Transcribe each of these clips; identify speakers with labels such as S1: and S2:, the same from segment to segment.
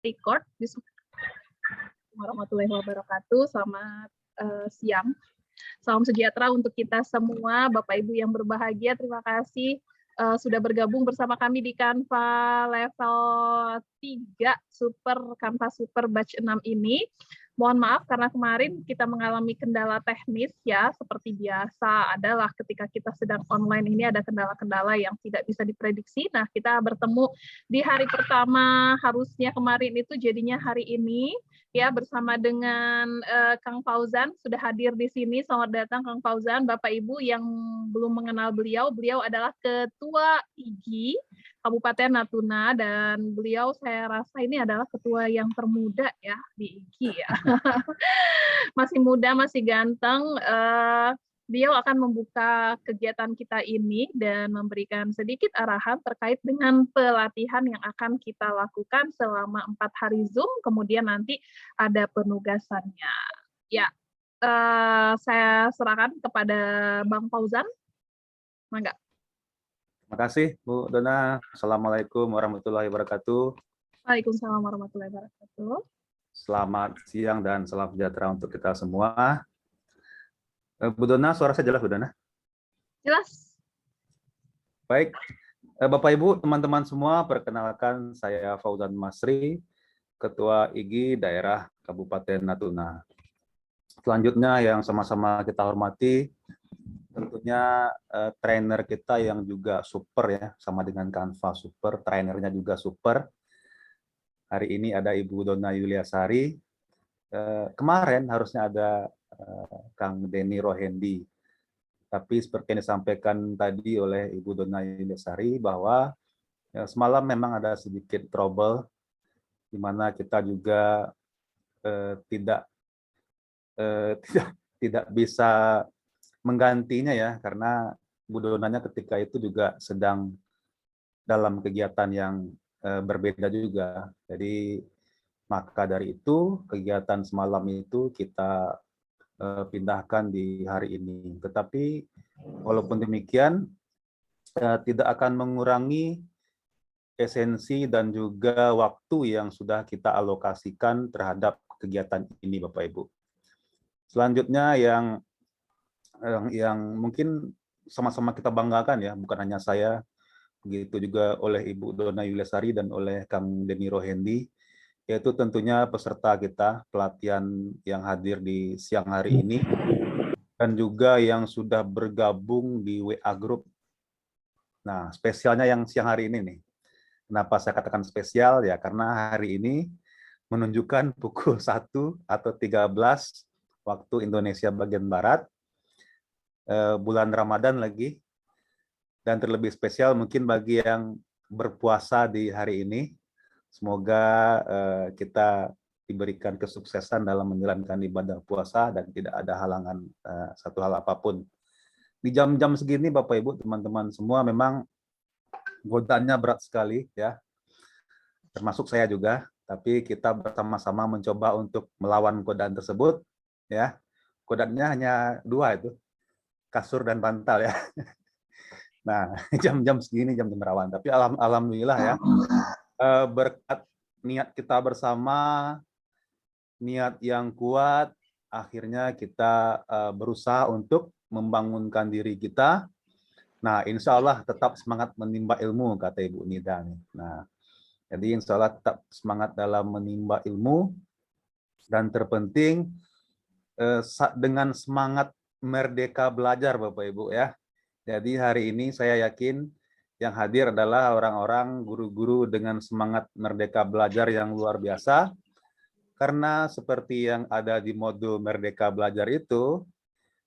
S1: record. Warahmatullahi wabarakatuh. Selamat siang. Salam sejahtera untuk kita semua, Bapak Ibu yang berbahagia. Terima kasih sudah bergabung bersama kami di Canva level 3 Canva Super Batch 6 ini. Mohon maaf karena kemarin kita mengalami kendala teknis ya, seperti biasa adalah ketika kita sedang online ini ada kendala-kendala yang tidak bisa diprediksi. Nah, kita bertemu di hari pertama, harusnya kemarin itu jadinya hari ini ya, bersama dengan Kang Fauzan sudah hadir di sini. Selamat datang Kang Fauzan. Bapak Ibu yang belum mengenal beliau adalah Ketua IGI Kabupaten Natuna, dan beliau saya rasa ini adalah ketua yang termuda ya di IGI ya. Masih muda, masih ganteng. Beliau akan membuka kegiatan kita ini dan memberikan sedikit arahan terkait dengan pelatihan yang akan kita lakukan selama 4 hari Zoom, kemudian nanti ada penugasannya. Ya, saya serahkan kepada Bang Fauzan. Mangga.
S2: Terima kasih, Bu Dona. Assalamualaikum warahmatullahi wabarakatuh.
S1: Waalaikumsalam warahmatullahi wabarakatuh.
S2: Selamat siang dan salam sejahtera untuk kita semua. Bu Dona, suara saya jelas, Bu Dona?
S1: Jelas.
S2: Baik, Bapak Ibu, teman-teman semua, perkenalkan saya Fauzan Masri, Ketua IGI Daerah Kabupaten Natuna. Selanjutnya yang sama-sama kita hormati, tentunya trainer kita yang juga super ya, sama dengan Canva Super, trainernya juga super. Hari ini ada Ibu Dona Yuliasari. Kemarin harusnya ada Kang Denny Rohendi. Tapi seperti yang disampaikan tadi oleh Ibu Dona Yuliasari bahwa semalam memang ada sedikit trouble, di mana kita juga tidak bisa menggantinya ya, karena Bu Donanya ketika itu juga sedang dalam kegiatan yang berbeda juga. Jadi maka dari itu kegiatan semalam itu kita pindahkan di hari ini. Tetapi walaupun demikian tidak akan mengurangi esensi dan juga waktu yang sudah kita alokasikan terhadap kegiatan ini, Bapak Ibu. Selanjutnya yang mungkin sama-sama kita banggakan ya, bukan hanya saya, begitu juga oleh Ibu Dona Yuliasari dan oleh Kang Denny Rohendi, yaitu tentunya peserta kita pelatihan yang hadir di siang hari ini, dan juga yang sudah bergabung di WA Group. Nah, spesialnya yang siang hari ini nih. Kenapa saya katakan spesial? Ya, karena hari ini menunjukkan pukul 1 atau 13 waktu Indonesia bagian Barat, bulan Ramadan lagi, dan terlebih spesial mungkin bagi yang berpuasa di hari ini. Semoga kita diberikan kesuksesan dalam menjalankan ibadah puasa dan tidak ada halangan satu hal apapun. Di jam-jam segini Bapak Ibu, teman-teman semua, memang godaannya berat sekali ya. Termasuk saya juga, tapi kita bersama-sama mencoba untuk melawan godaan tersebut ya. Godaannya hanya 2 itu, kasur dan bantal ya. Nah, jam-jam segini, jam-jam rawan. Tapi alhamdulillah ya, berkat niat kita bersama, niat yang kuat, akhirnya kita berusaha untuk membangunkan diri kita. Nah, insya Allah tetap semangat menimba ilmu, kata Ibu Nida. Nah, jadi insya Allah tetap semangat dalam menimba ilmu, dan terpenting dengan semangat merdeka belajar, Bapak Ibu ya. Jadi hari ini saya yakin yang hadir adalah orang-orang guru-guru dengan semangat merdeka belajar yang luar biasa. Karena seperti yang ada di modul Merdeka Belajar itu,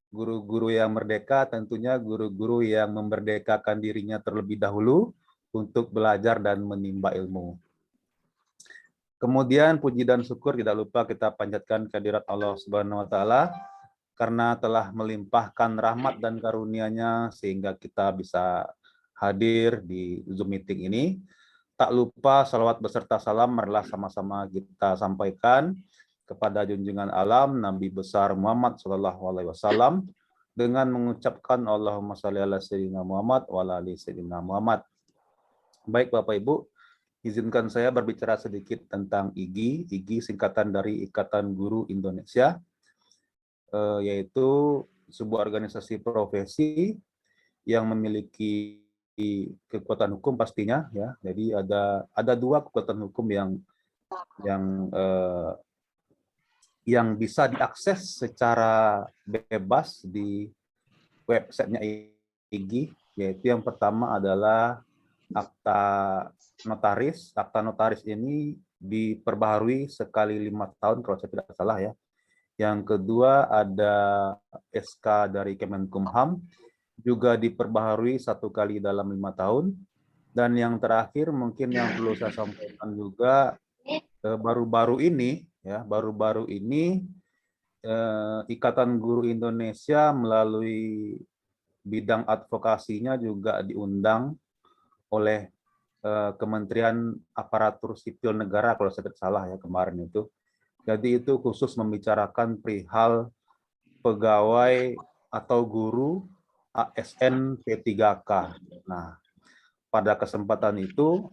S2: guru-guru yang merdeka tentunya guru-guru yang memerdekakan dirinya terlebih dahulu untuk belajar dan menimba ilmu. Kemudian puji dan syukur tidak lupa kita panjatkan kehadirat Allah Subhanahu wa taala karena telah melimpahkan rahmat dan karunia-Nya sehingga kita bisa hadir di Zoom meeting ini. Tak lupa salawat beserta salam marilah sama-sama kita sampaikan kepada junjungan alam Nabi besar Muhammad SAW dengan mengucapkan Allahumma shalli ala sayyidina Muhammad wa ala ali sayyidina Muhammad. Baik Bapak Ibu, Izinkan saya berbicara sedikit tentang IGI. IGI singkatan dari Ikatan Guru Indonesia, yaitu sebuah organisasi profesi yang memiliki kekuatan hukum pastinya, ya. Jadi ada dua kekuatan hukum yang bisa diakses secara bebas di websitenya IGI, yaitu yang pertama adalah akta notaris. Akta notaris ini diperbaharui sekali 5 tahun kalau saya tidak salah, ya. Yang kedua ada SK dari Kemenkumham, juga diperbaharui 1 kali dalam 5 tahun. Dan yang terakhir mungkin yang perlu saya sampaikan juga, baru-baru ini Ikatan Guru Indonesia melalui bidang advokasinya juga diundang oleh Kementerian Aparatur Sipil Negara kalau saya tidak salah, ya, kemarin itu. Jadi itu khusus membicarakan perihal pegawai atau guru ASN P3K. Nah, pada kesempatan itu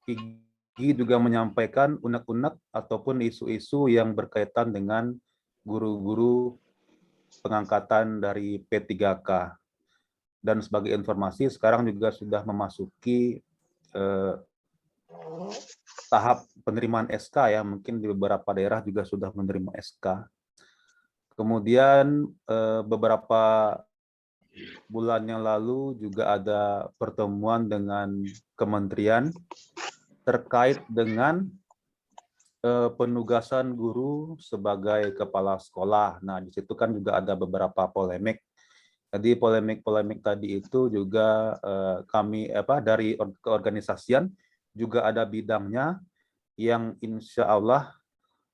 S2: IGI juga menyampaikan unek-unek ataupun isu-isu yang berkaitan dengan guru-guru pengangkatan dari P3K. Dan sebagai informasi, sekarang juga sudah memasuki tahap penerimaan SK, ya. Mungkin di beberapa daerah juga sudah menerima SK. Kemudian beberapa bulan yang lalu juga ada pertemuan dengan kementerian terkait dengan penugasan guru sebagai kepala sekolah. Nah, di situ kan juga ada beberapa polemik. Jadi polemik-polemik tadi itu juga kami dari keorganisasian juga ada bidangnya yang insya Allah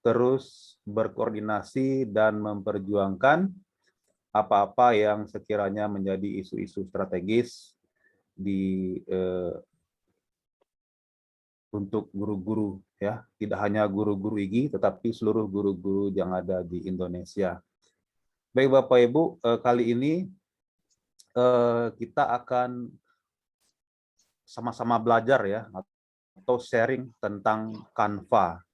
S2: terus berkoordinasi dan memperjuangkan apa-apa yang sekiranya menjadi isu-isu strategis untuk guru-guru, ya, tidak hanya guru-guru IGI tetapi seluruh guru-guru yang ada di Indonesia. Baik Bapak Ibu, kali ini kita akan sama-sama belajar, ya, atau sharing tentang Canva.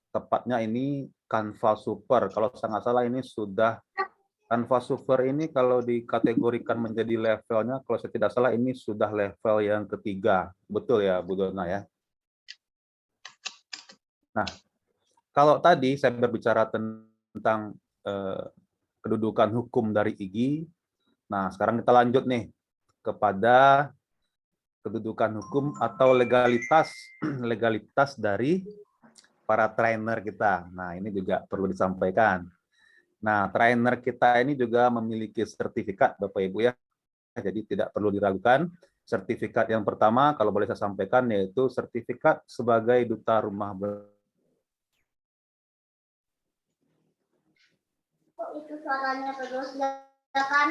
S2: Tepatnya ini Canva Super. Kalau saya nggak salah ini sudah Canva Super ini kalau dikategorikan menjadi levelnya, kalau saya tidak salah ini sudah level yang ketiga. Betul ya Bu Dona, ya? Nah, kalau tadi saya berbicara tentang kedudukan hukum dari IGI, nah sekarang kita lanjut nih kepada kedudukan hukum atau legalitas dari para trainer kita. Nah, ini juga perlu disampaikan. Nah, trainer kita ini juga memiliki sertifikat, Bapak Ibu, ya. Jadi tidak perlu diragukan. Sertifikat yang pertama, kalau boleh saya sampaikan, yaitu sertifikat sebagai duta rumah
S3: itu suaranya terus kan?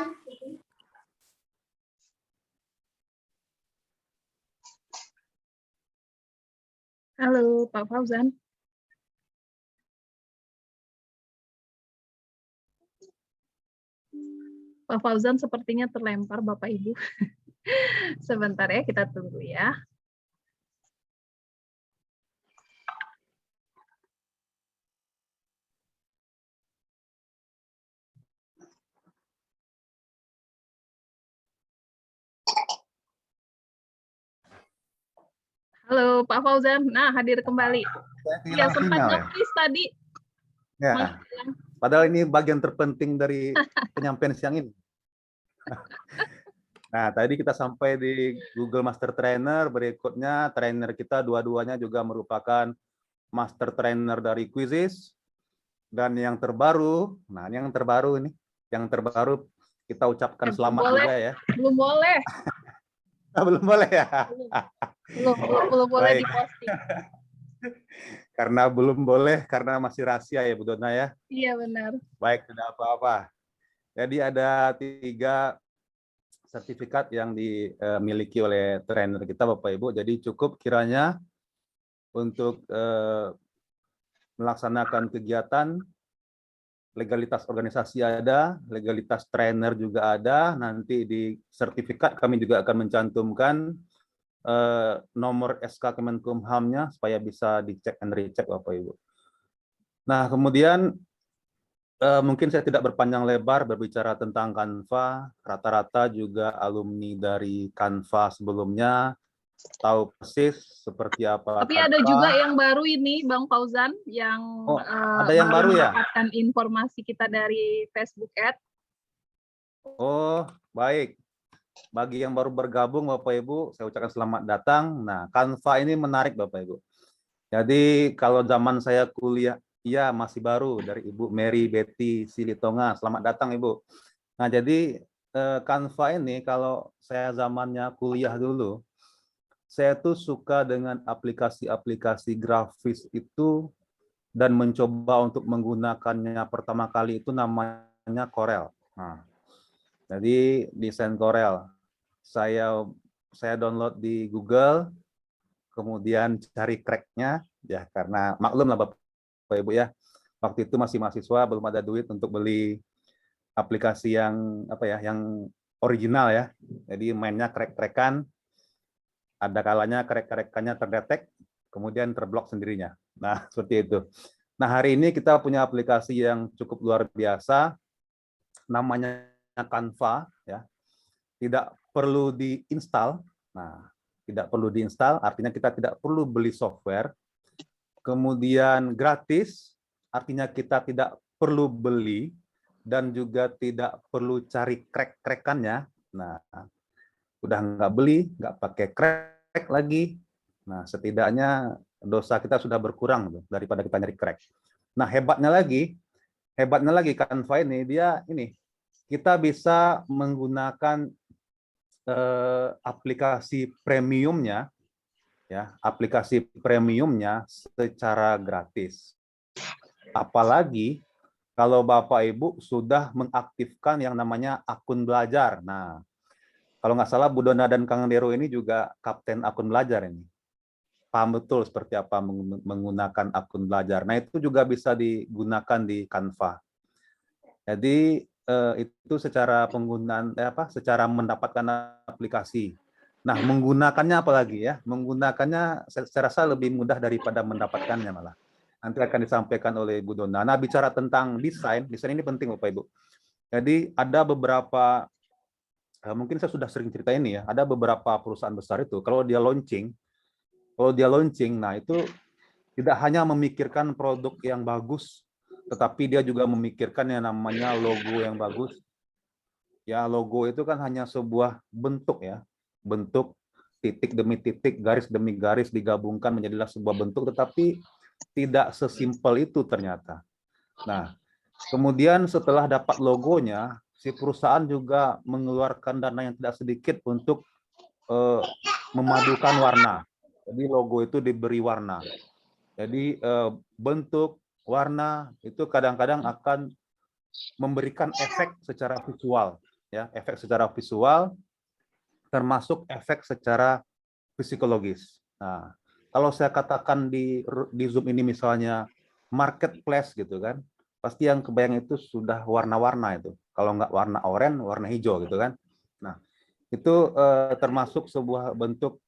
S1: Halo, Pak Fauzan. Pak Fauzan sepertinya terlempar, Bapak Ibu. Sebentar ya, kita tunggu ya. Halo Pak Fauzan, nah hadir kembali. Ya, sempat nge-freeze tadi.
S2: Ya, padahal ini bagian terpenting dari penyampaian siang ini. Nah, tadi kita sampai di Google Master Trainer, berikutnya trainer kita dua-duanya juga merupakan Master Trainer dari Quizizz. Dan yang terbaru, nah ini yang terbaru kita ucapkan selamat juga, ya.
S1: Belum boleh.
S2: Belum boleh, ya?
S1: Belum boleh diposting.
S2: Karena belum boleh, karena masih rahasia, ya Bu Dona, ya?
S1: Iya, benar.
S2: Baik, tidak apa-apa. Jadi ada 3 sertifikat yang dimiliki oleh trainer kita, Bapak Ibu. Jadi cukup kiranya untuk melaksanakan kegiatan, legalitas organisasi ada, legalitas trainer juga ada. Nanti di sertifikat kami juga akan mencantumkan nomor SK Kemenkumham-nya supaya bisa dicek and recheck Bapak Ibu. Nah, kemudian mungkin saya tidak berpanjang lebar berbicara tentang Canva. Rata-rata juga alumni dari Canva sebelumnya tahu persis seperti apa
S1: Tapi ada
S2: Canva.
S1: juga yang baru ini, Bang Fauzan, yang
S2: Ada yang baru ya?
S1: mendapatkan informasi kita dari Facebook Ad.
S2: Oh, baik. Bagi yang baru bergabung Bapak Ibu, saya ucapkan selamat datang. Nah, Canva ini menarik Bapak Ibu. Jadi kalau zaman saya kuliah, iya masih baru, dari Ibu Mary Betty Silitonga. Selamat datang Ibu. Nah, jadi Canva ini kalau saya zamannya kuliah dulu, saya tuh suka dengan aplikasi-aplikasi grafis itu dan mencoba untuk menggunakannya pertama kali itu namanya Corel. Nah, jadi desain Corel. Saya download di Google, kemudian cari crack-nya, ya karena maklum lah Bapak Ibu ya, waktu itu masih mahasiswa, belum ada duit untuk beli aplikasi yang apa ya, yang original ya. Jadi mainnya crack-crackan, ada kalanya crack-crackannya terdetek, kemudian terblok sendirinya. Nah, seperti itu. Nah, hari ini kita punya aplikasi yang cukup luar biasa, namanya Canva, ya. Tidak perlu diinstal. Nah, tidak perlu diinstal, artinya kita tidak perlu beli software. Kemudian gratis, artinya kita tidak perlu beli dan juga tidak perlu cari crack-crackannya. Nah, udah nggak beli, nggak pakai crack lagi. Nah, setidaknya dosa kita sudah berkurang daripada kita nyari crack. Nah, hebatnya lagi Canva ini, kita bisa menggunakan aplikasi premiumnya, ya, aplikasi premiumnya secara gratis. Apalagi kalau Bapak Ibu sudah mengaktifkan yang namanya akun belajar. Nah, kalau nggak salah Bu Dona dan Kang Dero ini juga kapten akun belajar ini. Paham betul seperti apa menggunakan akun belajar. Nah, itu juga bisa digunakan di Canva. Jadi itu secara penggunaan secara mendapatkan aplikasi. Nah, menggunakannya apalagi ya? Menggunakannya saya rasa lebih mudah daripada mendapatkannya malah. Nanti akan disampaikan oleh Bu Dona. Nah, bicara tentang desain ini penting Bapak Ibu. Jadi ada beberapa mungkin saya sudah sering cerita ini ya, ada beberapa perusahaan besar itu kalau dia launching, nah itu tidak hanya memikirkan produk yang bagus, tetapi dia juga memikirkan yang namanya logo yang bagus. Ya, logo itu kan hanya sebuah bentuk ya, bentuk titik demi titik, garis demi garis digabungkan menjadilah sebuah bentuk, tetapi tidak sesimpel itu ternyata. Nah, kemudian setelah dapat logonya, si perusahaan juga mengeluarkan dana yang tidak sedikit untuk memadukan warna. Jadi logo itu diberi warna. Jadi bentuk, warna itu kadang-kadang akan memberikan efek secara visual, ya, efek secara visual, termasuk efek secara psikologis. Nah, kalau saya katakan di Zoom ini misalnya marketplace gitu kan, pasti yang kebayang itu sudah warna-warna itu. Kalau nggak warna oranye, warna hijau gitu kan. Nah, itu termasuk sebuah bentuk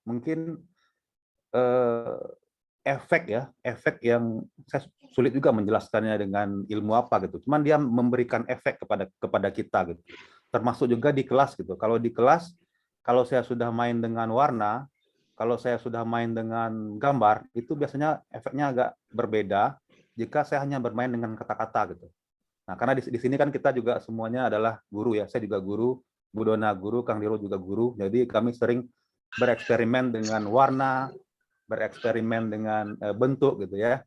S2: mungkin efek yang saya sulit juga menjelaskannya dengan ilmu apa gitu. Cuman dia memberikan efek kepada kita gitu. Termasuk juga di kelas gitu. Kalau di kelas, kalau saya sudah main dengan warna, kalau saya sudah main dengan gambar, itu biasanya efeknya agak berbeda jika saya hanya bermain dengan kata-kata gitu. Nah, karena di sini kan kita juga semuanya adalah guru ya. Saya juga guru, Bu Dona guru, Kang Diro juga guru. Jadi kami sering bereksperimen dengan warna, bereksperimen dengan bentuk gitu ya.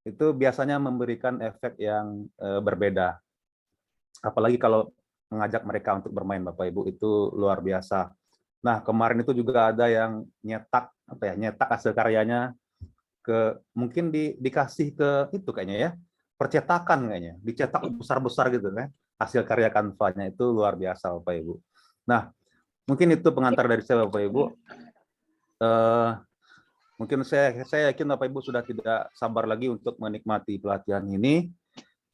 S2: Itu biasanya memberikan efek yang berbeda. Apalagi kalau mengajak mereka untuk bermain Bapak Ibu, itu luar biasa. Nah, kemarin itu juga ada yang nyetak hasil karyanya mungkin dikasih ke itu kayaknya ya, percetakan kayaknya, dicetak besar-besar gitu kan. Hasil karya Canva-nya itu luar biasa Bapak Ibu. Nah, mungkin itu pengantar dari saya Bapak Ibu. Mungkin saya yakin Bapak Ibu sudah tidak sabar lagi untuk menikmati pelatihan ini.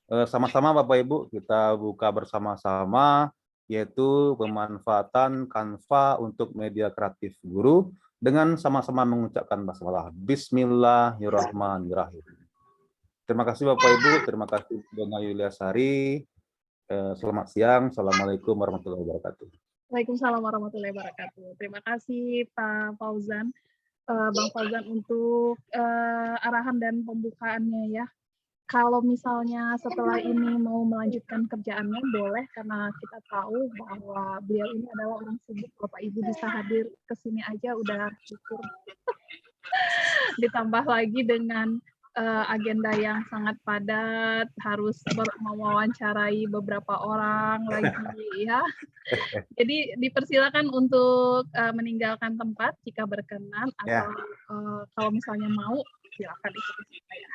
S2: Sama-sama Bapak Ibu, kita buka bersama-sama yaitu pemanfaatan Canva untuk media kreatif guru dengan sama-sama mengucapkan basmalah. Bismillahirrahmanirrahim. Terima kasih Bapak Ibu, terima kasih Dona Yuliasari. Selamat siang, Assalamualaikum warahmatullahi wabarakatuh.
S1: Waalaikumsalam warahmatullahi wabarakatuh. Terima kasih Pak Fauzan, Bang Fauzan untuk arahan dan pembukaannya ya. Kalau misalnya setelah ini mau melanjutkan kerjaannya boleh, karena kita tahu bahwa beliau ini adalah orang sibuk. Bapak Ibu bisa hadir ke sini aja udah syukur. Ditambah lagi dengan agenda yang sangat padat, harus mewawancarai beberapa orang lagi ya. Jadi dipersilakan untuk meninggalkan tempat jika berkenan, atau kalau misalnya mau silakan ikuti saya.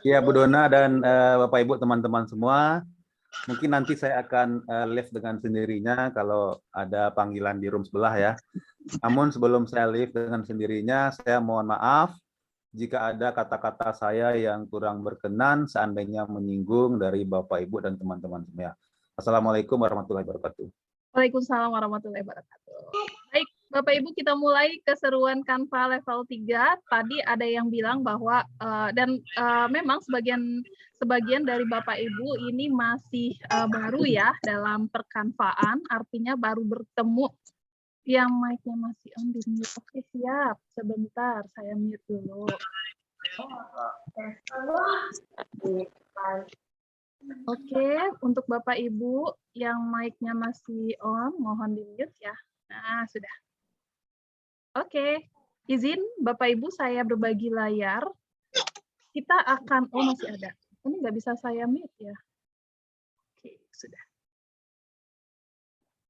S2: Ya Bu Dona dan Bapak Ibu teman-teman semua, mungkin nanti saya akan live dengan sendirinya kalau ada panggilan di room sebelah ya. Namun sebelum saya live dengan sendirinya, saya mohon maaf jika ada kata-kata saya yang kurang berkenan seandainya menyinggung dari Bapak Ibu dan teman-teman semua. Assalamualaikum warahmatullahi wabarakatuh.
S1: Waalaikumsalam warahmatullahi wabarakatuh. Baik, Bapak Ibu, kita mulai keseruan Canva level 3. Tadi ada yang bilang bahwa memang sebagian dari Bapak Ibu ini masih baru ya dalam perkanvaan, artinya baru bertemu. Yang mic-nya masih on di mute. Oke, siap. Sebentar, saya mute dulu. Oke, untuk Bapak Ibu yang mic-nya masih on, mohon di mute ya. Nah, sudah. Oke, izin Bapak Ibu saya berbagi layar. Kita akan, masih ada. Ini nggak bisa saya mute ya. Oke, sudah.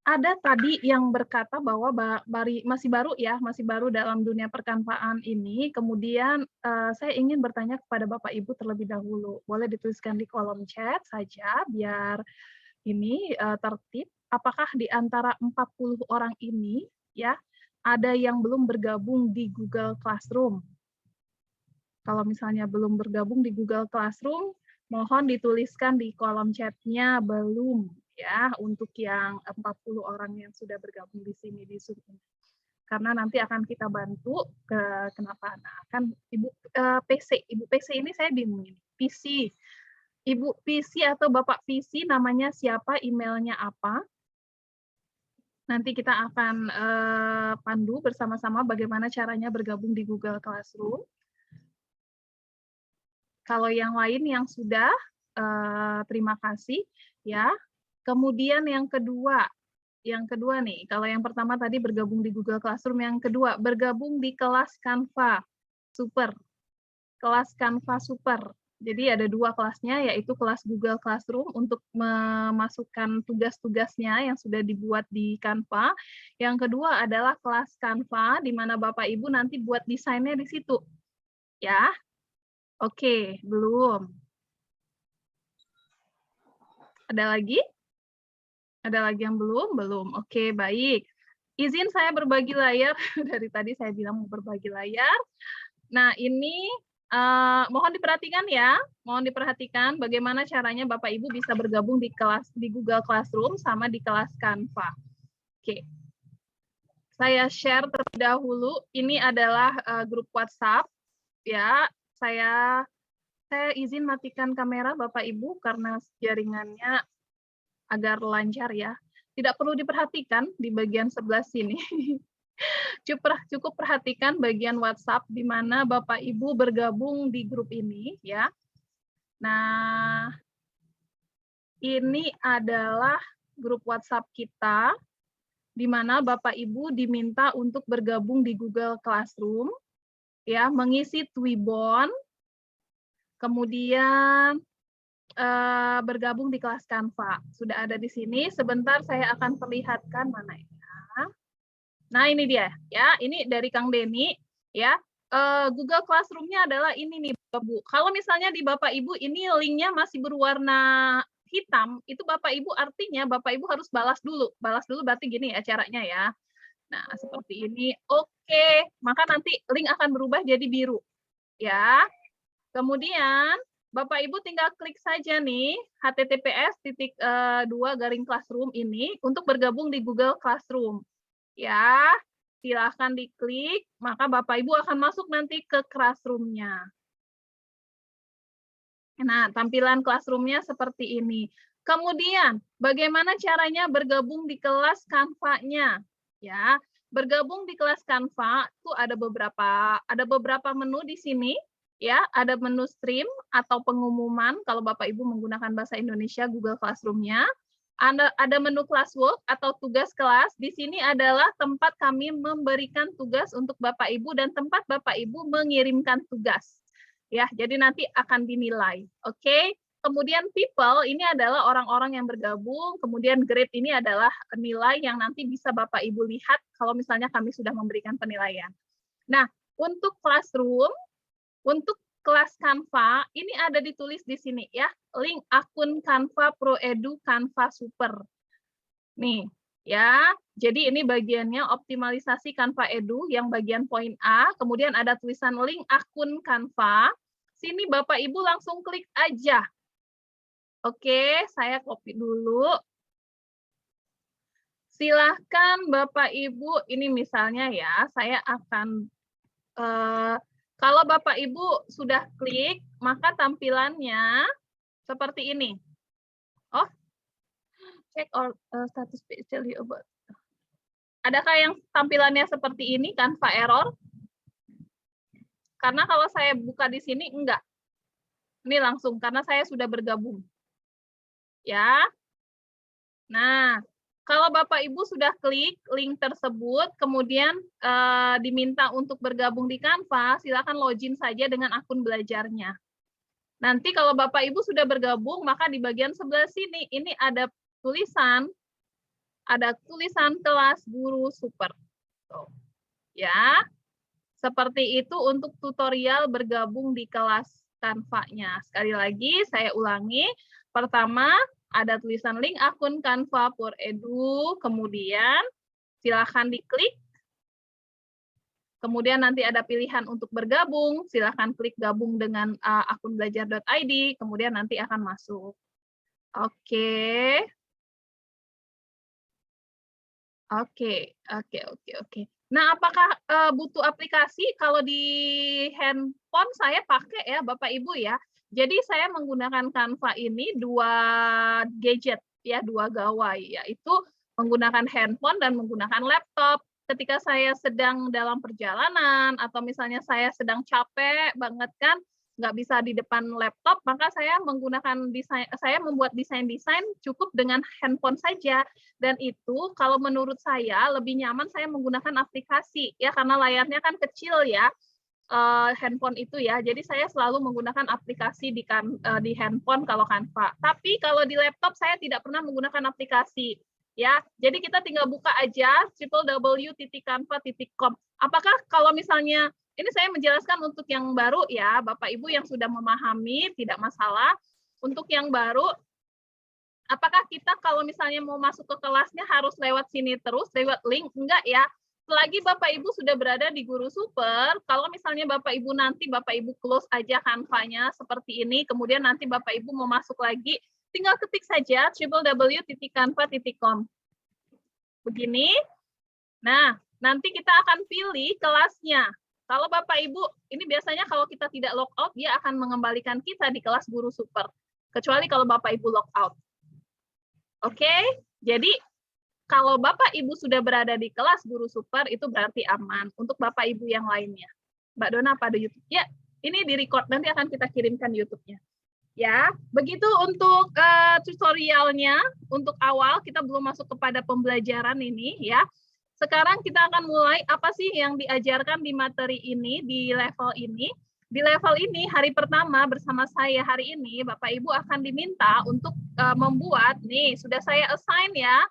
S1: Ada tadi yang berkata bahwa masih baru dalam dunia perkanvaan ini. Kemudian saya ingin bertanya kepada Bapak Ibu terlebih dahulu. Boleh dituliskan di kolom chat saja biar ini tertib. Apakah di antara 40 orang ini ya ada yang belum bergabung di Google Classroom? Kalau misalnya belum bergabung di Google Classroom, mohon dituliskan di kolom chat-nya belum. Ya, untuk yang 40 orang yang sudah bergabung di sini di Zoom ini. Karena nanti akan kita bantu kenapa? Nah, kan Ibu PC ini saya bingung ini. PC. Ibu PC atau Bapak PC namanya siapa, emailnya apa? Nanti kita akan pandu bersama-sama bagaimana caranya bergabung di Google Classroom. Kalau yang lain yang sudah, terima kasih ya. Kemudian yang kedua nih, kalau yang pertama tadi bergabung di Google Classroom, yang kedua bergabung di kelas Canva Super. Kelas Canva Super. Jadi ada 2 kelasnya, yaitu kelas Google Classroom untuk memasukkan tugas-tugasnya yang sudah dibuat di Canva. Yang kedua adalah kelas Canva, di mana Bapak Ibu nanti buat desainnya di situ. Ya, oke, belum. Ada lagi? Ada lagi yang belum? Belum. Oke, baik. Izin saya berbagi layar. Dari tadi saya bilang mau berbagi layar. Nah, ini mohon diperhatikan ya. Mohon diperhatikan bagaimana caranya Bapak Ibu bisa bergabung di Google Classroom sama di kelas Canva. Oke. Saya share terlebih dahulu. Ini adalah grup WhatsApp. Ya, saya izin matikan kamera Bapak Ibu karena jaringannya agar lancar ya. Tidak perlu diperhatikan di bagian sebelah sini. Cukup perhatikan bagian WhatsApp di mana Bapak Ibu bergabung di grup ini ya. Nah, ini adalah grup WhatsApp kita di mana Bapak Ibu diminta untuk bergabung di Google Classroom ya, mengisi Twibbon, kemudian bergabung di kelas Canva. Sudah ada di sini. Sebentar saya akan perlihatkan mana ya. Nah, ini dia ya. Ini dari Kang Denny ya. Google Classroom-nya adalah ini nih, Bu. Kalau misalnya di Bapak Ibu ini link-nya masih berwarna hitam, itu Bapak Ibu artinya Bapak Ibu harus balas dulu. Balas dulu berarti gini ya caranya ya. Nah, seperti ini. Oke, maka nanti link akan berubah jadi biru. Ya. Kemudian Bapak Ibu tinggal klik saja nih https://classroom ini untuk bergabung di Google Classroom. Ya, silahkan diklik, maka Bapak Ibu akan masuk nanti ke Classroom-nya. Nah, tampilan Classroom-nya seperti ini. Kemudian, bagaimana caranya bergabung di kelas Canva-nya? Ya, bergabung di kelas Canva itu ada beberapa menu di sini. Ya, ada menu stream atau pengumuman kalau Bapak Ibu menggunakan bahasa Indonesia Google Classroom-nya. Ada menu classwork atau tugas kelas. Di sini adalah tempat kami memberikan tugas untuk Bapak Ibu dan tempat Bapak Ibu mengirimkan tugas. Ya, jadi nanti akan dinilai. Oke. Kemudian people ini adalah orang-orang yang bergabung. Kemudian grade ini adalah nilai yang nanti bisa Bapak Ibu lihat kalau misalnya kami sudah memberikan penilaian. Nah, untuk classroom, untuk kelas Canva, ini ada ditulis di sini ya, link akun Canva Pro Edu Canva Super. Nih, ya. Jadi ini bagiannya optimalisasi Canva Edu yang bagian poin A, kemudian ada tulisan link akun Canva. Sini Bapak Ibu langsung klik aja. Oke, saya copy dulu. Silahkan Bapak Ibu, ini misalnya ya, saya akan kalau Bapak Ibu sudah klik, maka tampilannya seperti ini. Oh, check all status page tell you about. Adakah yang tampilannya seperti ini, Canva error? Karena kalau saya buka di sini, enggak. Ini langsung, karena saya sudah bergabung. Ya. Nah, kalau Bapak Ibu sudah klik link tersebut, kemudian diminta untuk bergabung di Canva, silakan login saja dengan akun belajarnya. Nanti kalau Bapak Ibu sudah bergabung, maka di bagian sebelah sini ini ada tulisan kelas guru super. Tuh. Ya, seperti itu untuk tutorial bergabung di kelas Canva-nya. Sekali lagi saya ulangi. Pertama, ada tulisan link akun Canva Pro Edu, kemudian silakan diklik. Kemudian nanti ada pilihan untuk bergabung, silakan klik gabung dengan akun belajar.id, kemudian nanti akan masuk. Oke. Oke. Nah, apakah butuh aplikasi? Kalau di handphone saya pakai ya, Bapak Ibu ya. Jadi saya menggunakan Canva ini 2 gadget ya, 2 gawai, yaitu menggunakan handphone dan menggunakan laptop. Ketika saya sedang dalam perjalanan atau misalnya saya sedang capek banget kan, nggak bisa di depan laptop, maka saya membuat desain-desain cukup dengan handphone saja. Dan itu kalau menurut saya lebih nyaman saya menggunakan aplikasi ya, karena layarnya kan kecil ya. Handphone itu ya, jadi saya selalu menggunakan aplikasi di handphone kalau Canva. Tapi kalau di laptop saya tidak pernah menggunakan aplikasi ya. Jadi kita tinggal buka aja www.canva.com. Apakah kalau misalnya ini saya menjelaskan untuk yang baru ya, Bapak Ibu yang sudah memahami tidak masalah. Untuk yang baru, apakah kita kalau misalnya mau masuk ke kelasnya harus lewat sini terus, lewat link? Enggak ya. Selagi Bapak Ibu sudah berada di Guru Super, kalau misalnya Bapak Ibu nanti Bapak Ibu close aja Canva-nya seperti ini, kemudian nanti Bapak Ibu mau masuk lagi, tinggal ketik saja www.canva.com. Begini. Nah, nanti kita akan pilih kelasnya. Kalau Bapak Ibu, ini biasanya kalau kita tidak logout, dia akan mengembalikan kita di kelas Guru Super. Kecuali kalau Bapak Ibu logout. Oke, jadi kalau Bapak Ibu sudah berada di kelas Guru Super, itu berarti aman untuk Bapak Ibu yang lainnya. Mbak Dona, pada YouTube. Ya, ini di-record, nanti akan kita kirimkan YouTube-nya. Ya, begitu untuk tutorialnya. Untuk awal, kita belum masuk kepada pembelajaran ini, ya. Sekarang kita akan mulai apa sih yang diajarkan di materi ini, di level ini. Di level ini, hari pertama bersama saya hari ini, Bapak Ibu akan diminta untuk membuat, nih, sudah saya assign ya,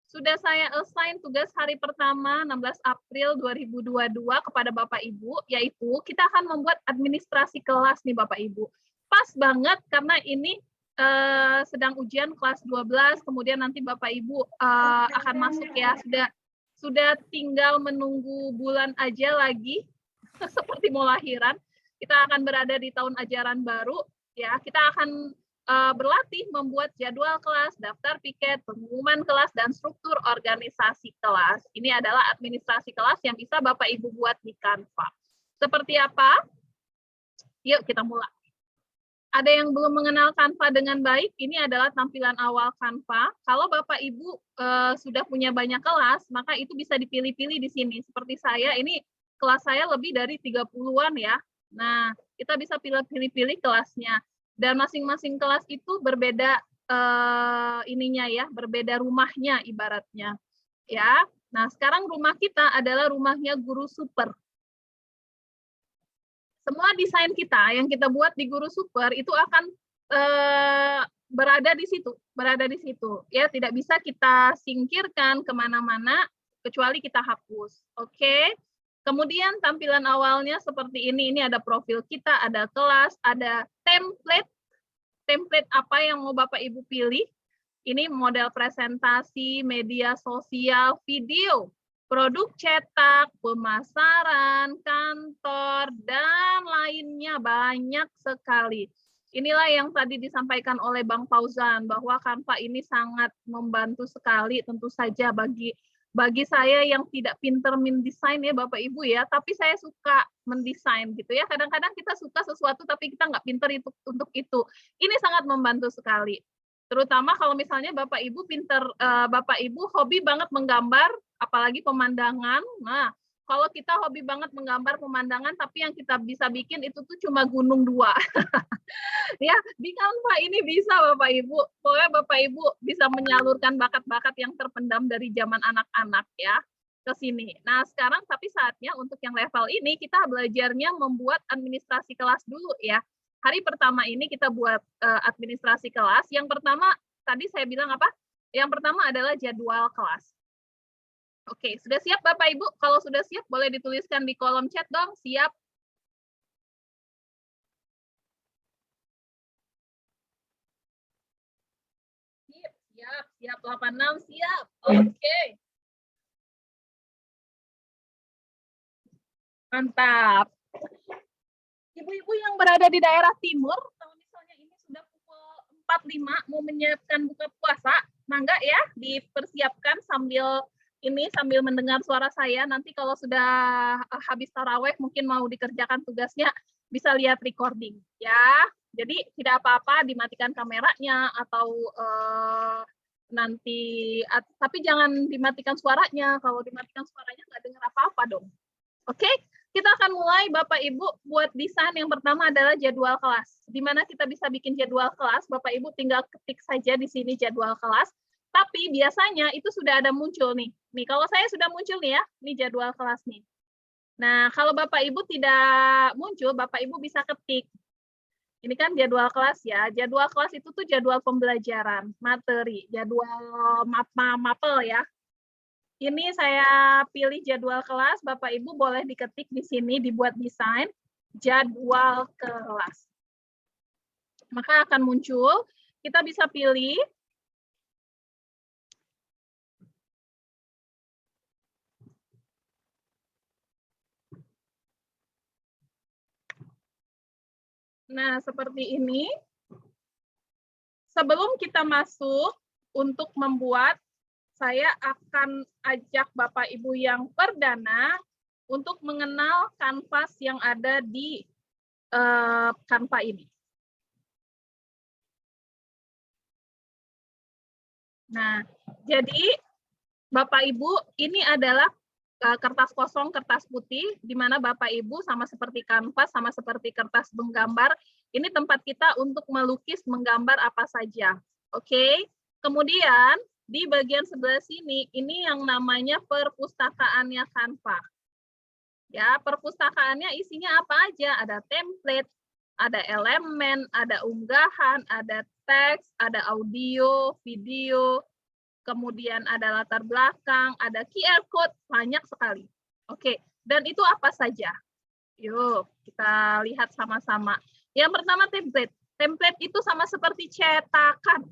S1: sudah saya assign tugas hari pertama 16 April 2022 kepada Bapak Ibu, yaitu kita akan membuat administrasi kelas nih Bapak Ibu. Pas banget karena ini sedang ujian kelas 12, kemudian nanti Bapak Ibu akan masuk ya, sudah tinggal menunggu bulan aja lagi, seperti mau lahiran. Kita akan berada di tahun ajaran baru. Ya, kita akan berlatih membuat jadwal kelas, daftar piket, pengumuman kelas, dan struktur organisasi kelas. Ini adalah administrasi kelas yang bisa Bapak Ibu buat di Canva. Seperti apa? Yuk kita mulai. Ada yang belum mengenal Canva dengan baik, ini adalah tampilan awal Canva. Kalau Bapak Ibu sudah punya banyak kelas, maka itu bisa dipilih-pilih di sini. Seperti saya, ini kelas saya lebih dari 30-an ya. Nah, kita bisa pilih-pilih kelasnya. Dan masing-masing kelas itu berbeda ininya ya, berbeda rumahnya ibaratnya. Ya. Nah, sekarang rumah kita adalah rumahnya Guru Super. Semua desain kita yang kita buat di Guru Super itu akan berada di situ, ya, tidak bisa kita singkirkan kemana-mana kecuali kita hapus. Oke. Kemudian tampilan awalnya seperti ini ada profil kita, ada kelas, ada template apa yang mau Bapak Ibu pilih. Ini model presentasi, media sosial, video, produk cetak, pemasaran, kantor, dan lainnya banyak sekali. Inilah yang tadi disampaikan oleh Bang Fauzan, bahwa Canva ini sangat membantu sekali tentu saja bagi saya yang tidak pinter mendesain ya Bapak Ibu ya, tapi saya suka mendesain gitu ya. Kadang-kadang kita suka sesuatu tapi kita nggak pinter untuk itu. Ini sangat membantu sekali. Terutama kalau misalnya Bapak Ibu Bapak Ibu hobi banget menggambar, apalagi pemandangan. Nah, kalau kita hobi banget menggambar pemandangan, tapi yang kita bisa bikin itu tuh cuma gunung 2. Ya, di Canva ini bisa Bapak Ibu. Pokoknya Bapak Ibu bisa menyalurkan bakat-bakat yang terpendam dari zaman anak-anak ya ke sini. Nah, sekarang tapi saatnya untuk yang level ini kita belajarnya membuat administrasi kelas dulu ya. Hari pertama ini kita buat administrasi kelas. Yang pertama, tadi saya bilang apa? Yang pertama adalah jadwal kelas. Oke, sudah siap Bapak Ibu? Kalau sudah siap, boleh dituliskan di kolom chat dong, siap. Siap, 86, siap. Oke. Mantap. Ibu-ibu yang berada di daerah timur, kalau misalnya ini sudah pukul 45 mau menyiapkan buka puasa, mangga ya dipersiapkan sambil mendengar suara saya. Nanti kalau sudah habis taraweh mungkin mau dikerjakan tugasnya bisa lihat recording ya. Jadi tidak apa-apa dimatikan kameranya atau nanti, tapi jangan dimatikan suaranya. Kalau dimatikan suaranya nggak dengar apa-apa dong. Oke, kita akan mulai Bapak Ibu buat desain. Yang pertama adalah jadwal kelas. Di mana kita bisa bikin jadwal kelas, Bapak Ibu tinggal ketik saja di sini jadwal kelas. Tapi biasanya itu sudah ada muncul nih. Nih kalau saya sudah muncul nih ya, ini jadwal kelas nih. Nah, kalau Bapak Ibu tidak muncul, Bapak Ibu bisa ketik. Ini kan jadwal kelas ya. Jadwal kelas itu tuh jadwal pembelajaran, materi, jadwal mapel ya. Ini saya pilih jadwal kelas, Bapak Ibu boleh diketik di sini, dibuat desain jadwal kelas. Maka akan muncul, kita bisa pilih. Nah, seperti ini. Sebelum kita masuk untuk membuat, saya akan ajak Bapak Ibu yang perdana untuk mengenal kanvas yang ada di Canva ini. Nah, jadi Bapak Ibu ini adalah kertas kosong, kertas putih, di mana Bapak Ibu sama seperti kanvas, sama seperti kertas menggambar, ini tempat kita untuk melukis, menggambar apa saja. Oke. Kemudian di bagian sebelah sini, ini yang namanya perpustakaannya Canva. Ya, perpustakaannya isinya apa aja? Ada template, ada elemen, ada unggahan, ada teks, ada audio, video, kemudian ada latar belakang, ada QR code, banyak sekali. Oke, dan itu apa saja? Yuk, kita lihat sama-sama. Yang pertama template. Template itu sama seperti cetakan.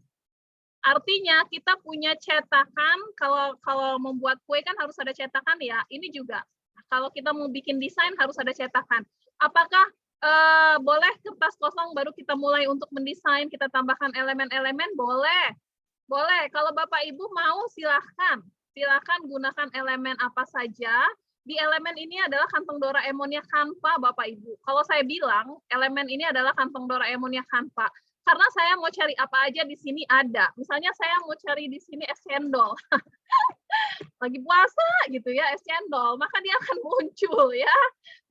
S1: Artinya kita punya cetakan, kalau membuat kue kan harus ada cetakan ya, ini juga. Kalau kita mau bikin desain harus ada cetakan. Apakah boleh kertas kosong baru kita mulai untuk mendesain, kita tambahkan elemen-elemen, boleh. Boleh, kalau Bapak Ibu mau silahkan. Silahkan gunakan elemen apa saja. Di elemen ini adalah kantong Doraemonnya Canva, Bapak Ibu. Kalau saya bilang, elemen ini adalah kantong Doraemonnya Canva. Karena saya mau cari apa aja di sini ada. Misalnya saya mau cari di sini es cendol. Lagi puasa gitu ya, es cendol, maka dia akan muncul ya.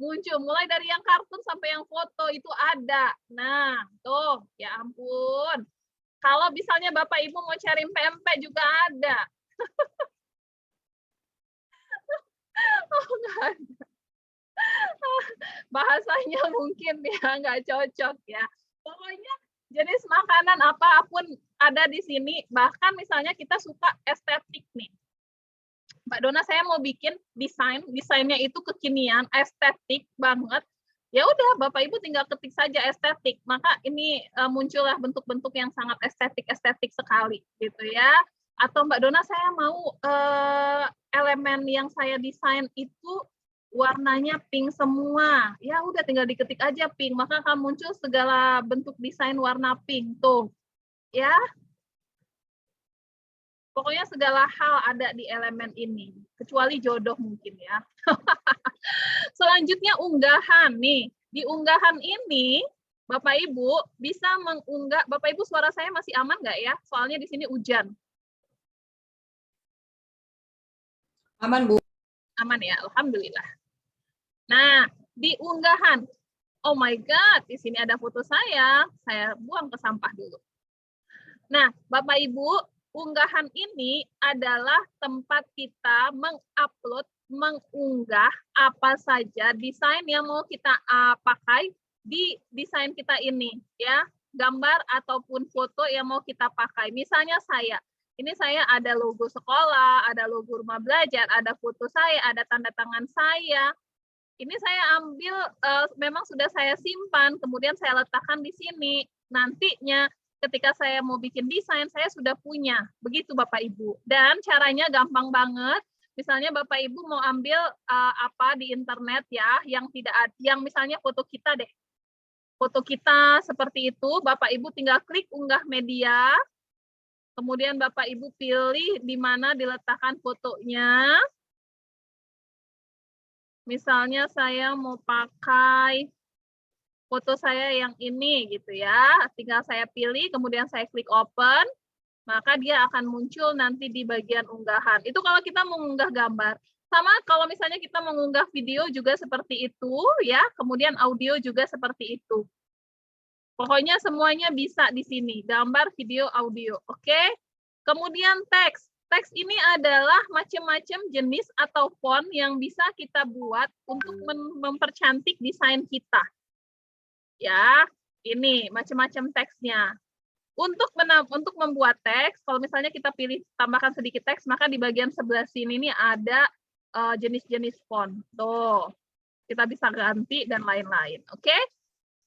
S1: Muncul mulai dari yang kartun sampai yang foto itu ada. Nah, tuh, ya ampun. Kalau misalnya Bapak Ibu mau cari pempek juga ada. Oh, enggak ada. Bahasanya mungkin ya nggak cocok ya. Pokoknya jenis makanan apapun ada di sini. Bahkan misalnya kita suka estetik nih. Mbak Dona, saya mau bikin desainnya itu kekinian, estetik banget. Ya udah, Bapak Ibu tinggal ketik saja estetik. Maka ini muncullah bentuk-bentuk yang sangat estetik sekali, gitu ya. Atau Mbak Dona, saya mau elemen yang saya desain itu warnanya pink semua. Ya udah, tinggal diketik aja pink, maka akan muncul segala bentuk desain warna pink tuh. Ya. Pokoknya segala hal ada di elemen ini, kecuali jodoh mungkin ya. Selanjutnya unggahan nih. Di unggahan ini, Bapak Ibu bisa mengunggah. Bapak Ibu, suara saya masih aman nggak ya? Soalnya di sini hujan.
S4: Aman, Bu.
S1: Aman ya, alhamdulillah. Nah, di unggahan. Oh my God, di sini ada foto saya. Saya buang ke sampah dulu. Nah, Bapak Ibu, unggahan ini adalah tempat kita mengupload, mengunggah apa saja desain yang mau kita pakai di desain kita ini, ya, gambar ataupun foto yang mau kita pakai. Misalnya ini saya ada logo sekolah, ada logo rumah belajar, ada foto saya, ada tanda tangan saya. Ini saya ambil, memang sudah saya simpan, kemudian saya letakkan di sini. Nantinya ketika saya mau bikin desain, saya sudah punya. Begitu Bapak Ibu. Dan caranya gampang banget. Misalnya Bapak Ibu mau ambil apa di internet ya, yang tidak ada, yang misalnya foto kita deh. Foto kita seperti itu, Bapak Ibu tinggal klik unggah media. Kemudian Bapak Ibu pilih di mana diletakkan fotonya. Misalnya saya mau pakai foto saya yang ini gitu ya, tinggal saya pilih, kemudian saya klik open, maka dia akan muncul nanti di bagian unggahan. Itu kalau kita mengunggah gambar. Sama kalau misalnya kita mengunggah video juga seperti itu ya, kemudian audio juga seperti itu. Pokoknya semuanya bisa di sini, gambar, video, audio, oke? Kemudian teks. Teks ini adalah macam-macam jenis atau font yang bisa kita buat untuk mempercantik desain kita. Ya, ini macam-macam teksnya. Untuk membuat teks, kalau misalnya kita pilih tambahkan sedikit teks, maka di bagian sebelah sini nih ada jenis-jenis font. Tuh, kita bisa ganti dan lain-lain. Oke?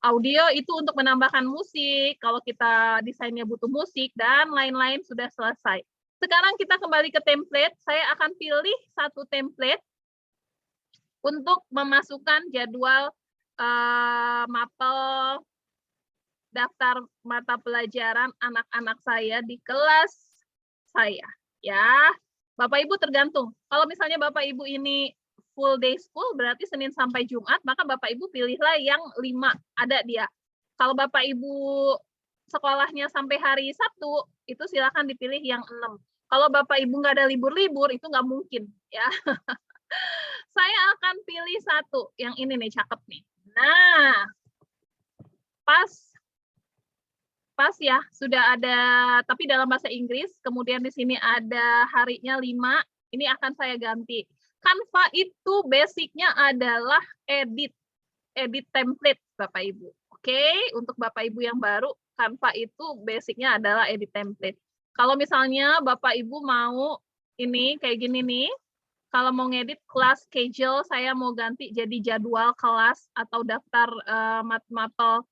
S1: Audio itu untuk menambahkan musik, kalau kita desainnya butuh musik, dan lain-lain sudah selesai. Sekarang kita kembali ke template. Saya akan pilih satu template untuk memasukkan jadwal mapel daftar mata pelajaran anak-anak saya di kelas saya ya. Bapak Ibu tergantung. Kalau misalnya Bapak Ibu ini full day school berarti Senin sampai Jumat, maka Bapak Ibu pilihlah yang 5 ada dia. Kalau Bapak Ibu sekolahnya sampai hari Sabtu, itu silakan dipilih yang 6. Kalau Bapak Ibu nggak ada libur-libur, itu nggak mungkin ya. Saya akan pilih satu, yang ini nih, cakep nih. Nah, pas ya, sudah ada, tapi dalam bahasa Inggris, kemudian di sini ada harinya 5, ini akan saya ganti. Canva itu basicnya adalah edit template, Bapak Ibu. Oke, untuk Bapak Ibu yang baru, Canva itu basicnya adalah edit template. Kalau misalnya Bapak Ibu mau ini kayak gini nih, kalau mau ngedit kelas schedule, saya mau ganti jadi jadwal kelas atau daftar mapel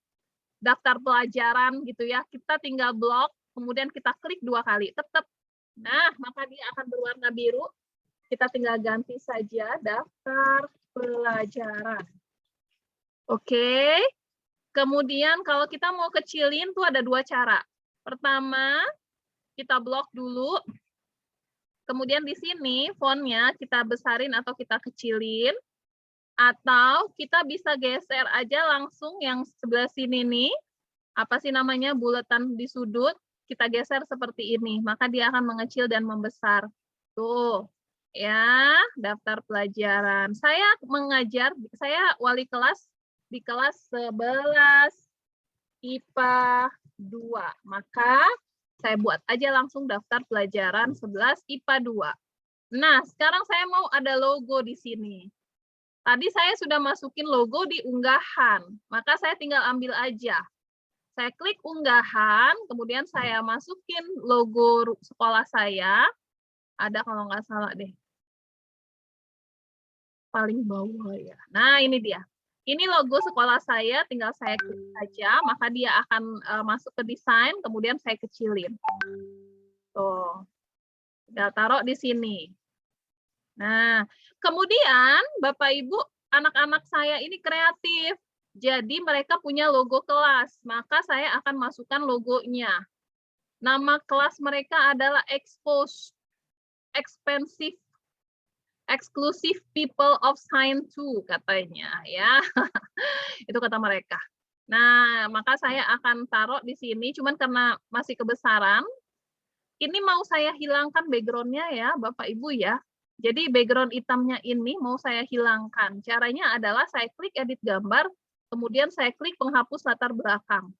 S1: daftar pelajaran gitu ya. Kita tinggal blok, kemudian kita klik 2 kali, tetap. Nah, maka dia akan berwarna biru. Kita tinggal ganti saja daftar pelajaran. Oke, Kemudian kalau kita mau kecilin tuh ada dua cara. Pertama, kita blok dulu. Kemudian di sini fontnya kita besarin atau kita kecilin. Atau kita bisa geser aja langsung yang sebelah sini nih. Apa sih namanya, bulatan di sudut. Kita geser seperti ini. Maka dia akan mengecil dan membesar. Tuh. Ya, daftar pelajaran. Saya mengajar, saya wali kelas di kelas 11 IPA 2. Maka saya buat aja langsung daftar pelajaran 11 IPA 2. Nah, sekarang saya mau ada logo di sini. Tadi saya sudah masukin logo di unggahan, maka saya tinggal ambil aja. Saya klik unggahan, kemudian saya masukin logo sekolah saya. Ada kalau nggak salah deh. Paling bawah ya. Nah, ini dia. Ini logo sekolah saya, tinggal saya klik saja, maka dia akan masuk ke desain, kemudian saya kecilin. Tuh. Tinggal taruh di sini. Nah, kemudian Bapak Ibu, anak-anak saya ini kreatif. Jadi mereka punya logo kelas, maka saya akan masukkan logonya. Nama kelas mereka adalah Expensive Exclusive People of Science 2 katanya ya. Itu kata mereka. Nah, maka saya akan taruh di sini, cuman karena masih kebesaran, ini mau saya hilangkan background-nya ya, Bapak Ibu ya. Jadi background hitamnya ini mau saya hilangkan. Caranya adalah saya klik edit gambar, kemudian saya klik penghapus latar belakang.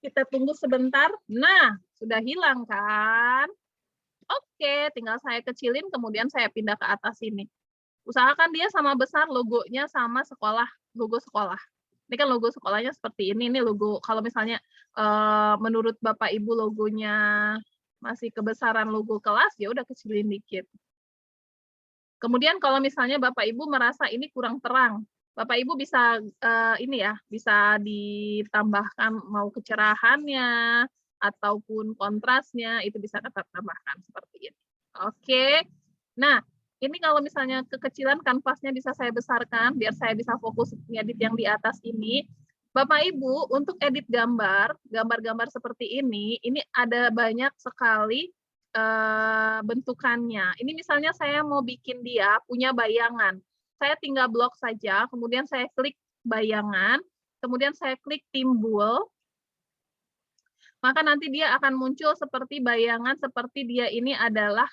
S1: Kita tunggu sebentar. Nah, sudah hilang kan? Oke, tinggal saya kecilin, kemudian saya pindah ke atas sini. Usahakan dia sama besar, logonya sama sekolah, logo sekolah. Ini kan logo sekolahnya seperti ini logo, kalau misalnya menurut Bapak Ibu logonya masih kebesaran logo kelas, ya udah kecilin dikit. Kemudian kalau misalnya Bapak Ibu merasa ini kurang terang, Bapak Ibu bisa ini ya, bisa ditambahkan mau kecerahannya ataupun kontrasnya, itu bisa tetap tambahkan seperti ini. Oke. Nah, ini kalau misalnya kekecilan kanvasnya bisa saya besarkan biar saya bisa fokus ngedit yang di atas ini. Bapak Ibu, untuk edit gambar-gambar seperti ini ada banyak sekali bentukannya. Ini misalnya saya mau bikin dia punya bayangan. Saya tinggal blok saja, kemudian saya klik bayangan, kemudian saya klik timbul, maka nanti dia akan muncul seperti bayangan, seperti dia ini adalah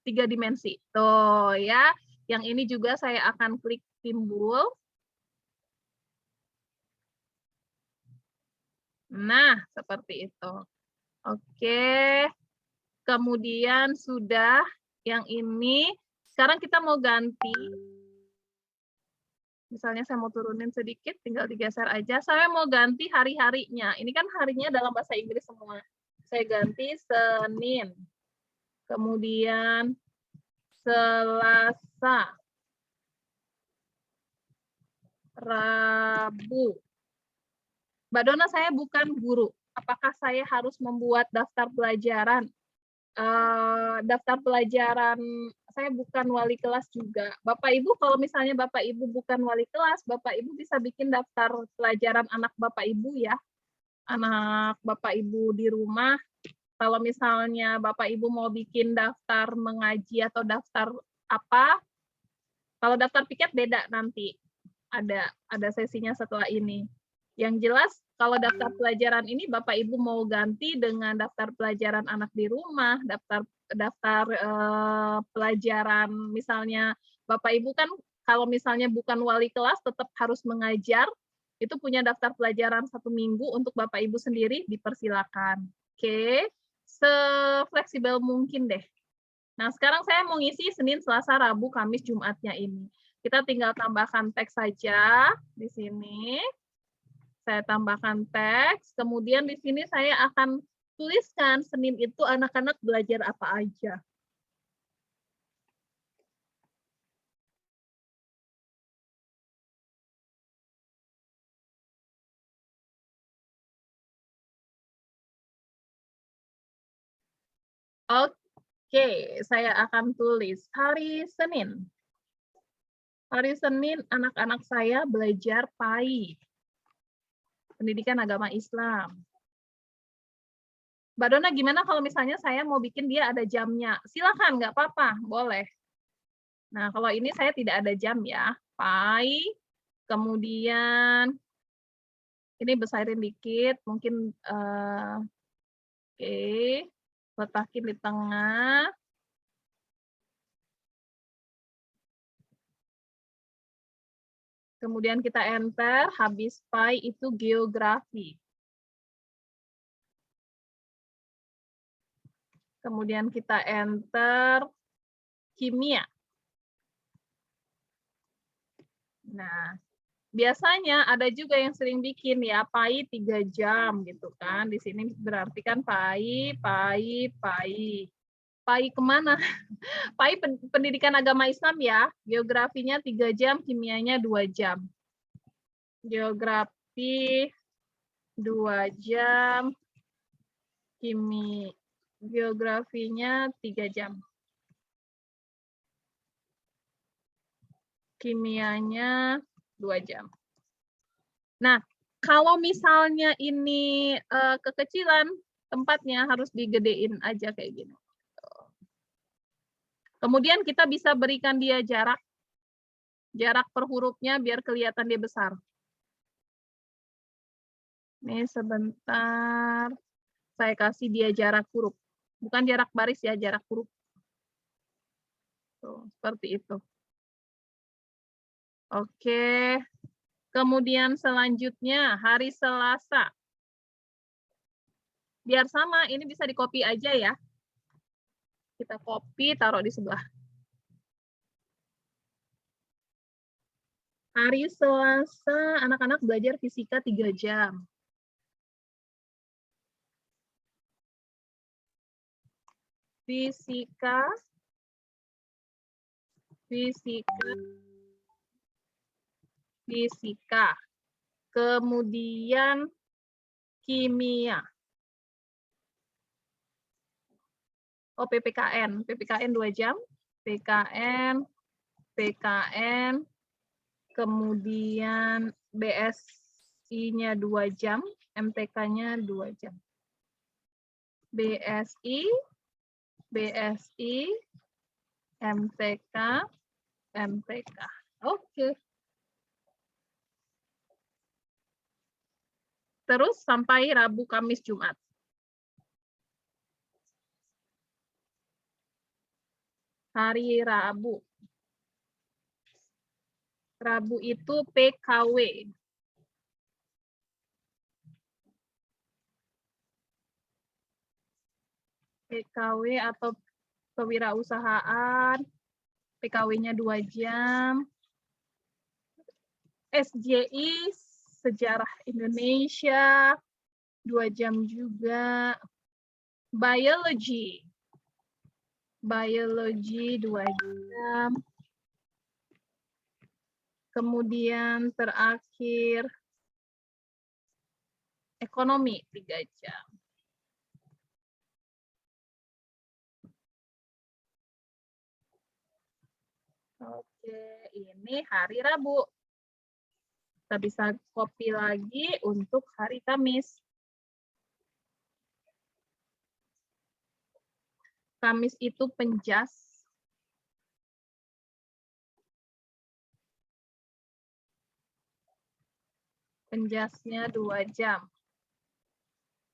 S1: 3 dimensi. Tuh ya, yang ini juga saya akan klik timbul. Nah, seperti itu. Oke. Kemudian sudah yang ini, sekarang kita mau ganti. Misalnya saya mau turunin sedikit, tinggal digeser aja. Saya mau ganti hari-harinya. Ini kan harinya dalam bahasa Inggris semua. Saya ganti Senin. Kemudian Selasa. Rabu. Mbak Dona, saya bukan guru. Apakah saya harus membuat daftar pelajaran? Daftar pelajaran, saya bukan wali kelas juga. Bapak Ibu, kalau misalnya Bapak Ibu bukan wali kelas, Bapak Ibu bisa bikin daftar pelajaran anak Bapak Ibu ya. Anak Bapak Ibu di rumah, kalau misalnya Bapak Ibu mau bikin daftar mengaji atau daftar apa, kalau daftar piket beda nanti. Ada sesinya setelah ini. Yang jelas, kalau daftar pelajaran ini Bapak Ibu mau ganti dengan daftar pelajaran anak di rumah, daftar pelajaran misalnya Bapak Ibu kan kalau misalnya bukan wali kelas tetap harus mengajar, itu punya daftar pelajaran 1 minggu untuk Bapak Ibu sendiri dipersilakan. Oke, sefleksibel mungkin deh. Nah, sekarang saya mau ngisi Senin, Selasa, Rabu, Kamis, Jumatnya ini. Kita tinggal tambahkan teks saja di sini. Saya tambahkan teks, kemudian di sini saya akan tuliskan Senin itu anak-anak belajar apa aja. Oke, saya akan tulis hari Senin. Hari Senin anak-anak saya belajar PAI, Pendidikan Agama Islam. Mbak Dona, gimana kalau misalnya saya mau bikin dia ada jamnya? Silakan, nggak apa-apa, boleh. Nah, kalau ini saya tidak ada jam ya. PAI, kemudian ini besarin dikit, mungkin oke, letakin di tengah. Kemudian kita enter, habis PAI itu geografi. Kemudian kita enter kimia. Nah, biasanya ada juga yang sering bikin ya, PAI 3 jam gitu kan. Di sini berarti kan PAI. PAI kemana? PAI Pendidikan Agama Islam ya, geografinya 3 jam, kimianya 2 jam. Geografi 2 jam, geografinya 3 jam. Kimianya 2 jam. Nah, kalau misalnya ini kekecilan, tempatnya harus digedein aja kayak gini. Kemudian kita bisa berikan dia jarak per hurufnya biar kelihatan dia besar. Nih sebentar, saya kasih dia jarak huruf. Bukan jarak baris ya, jarak huruf. Tuh, seperti itu. Oke. Kemudian selanjutnya hari Selasa. Biar sama, ini bisa di-copy aja ya. Kita copy, taruh di sebelah. Hari Selasa, anak-anak belajar fisika 3 jam. Fisika. Kemudian kimia. Oh, PPKN 2 jam. PKN, kemudian BSI-nya 2 jam, MTK-nya 2 jam. BSI, MTK. Oke. Terus sampai Rabu, Kamis, Jumat. Hari Rabu. Rabu itu PKW. PKW atau kewirausahaan. PKW-nya 2 jam. SJI, Sejarah Indonesia, 2 jam juga. Biology 2 jam. Kemudian terakhir ekonomi 3 jam. Oke, ini hari Rabu. Kita bisa copy lagi untuk hari Kamis. Kamis itu penjas. Penjasnya 2 jam.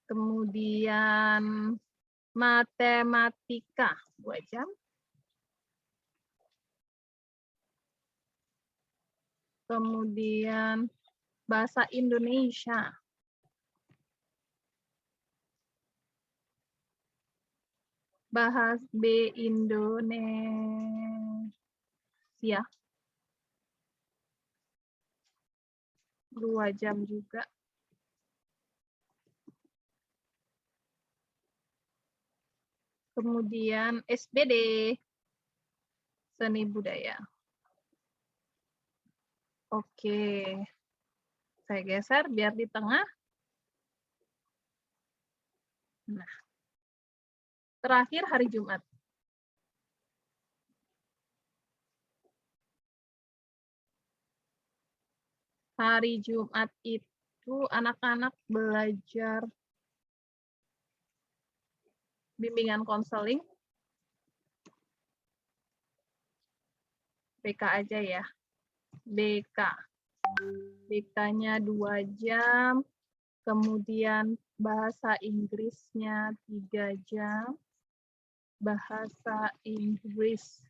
S1: Kemudian matematika 2 jam. Kemudian bahasa Indonesia. Bahas B Indonesia. 2 jam juga. Kemudian SBD, Seni Budaya. Oke. Saya geser biar di tengah. Nah. Terakhir hari Jumat. Hari Jumat itu anak-anak belajar bimbingan konseling. BK aja ya. BK. BK-nya 2 jam. Kemudian bahasa Inggrisnya 3 jam. Bahasa Inggris.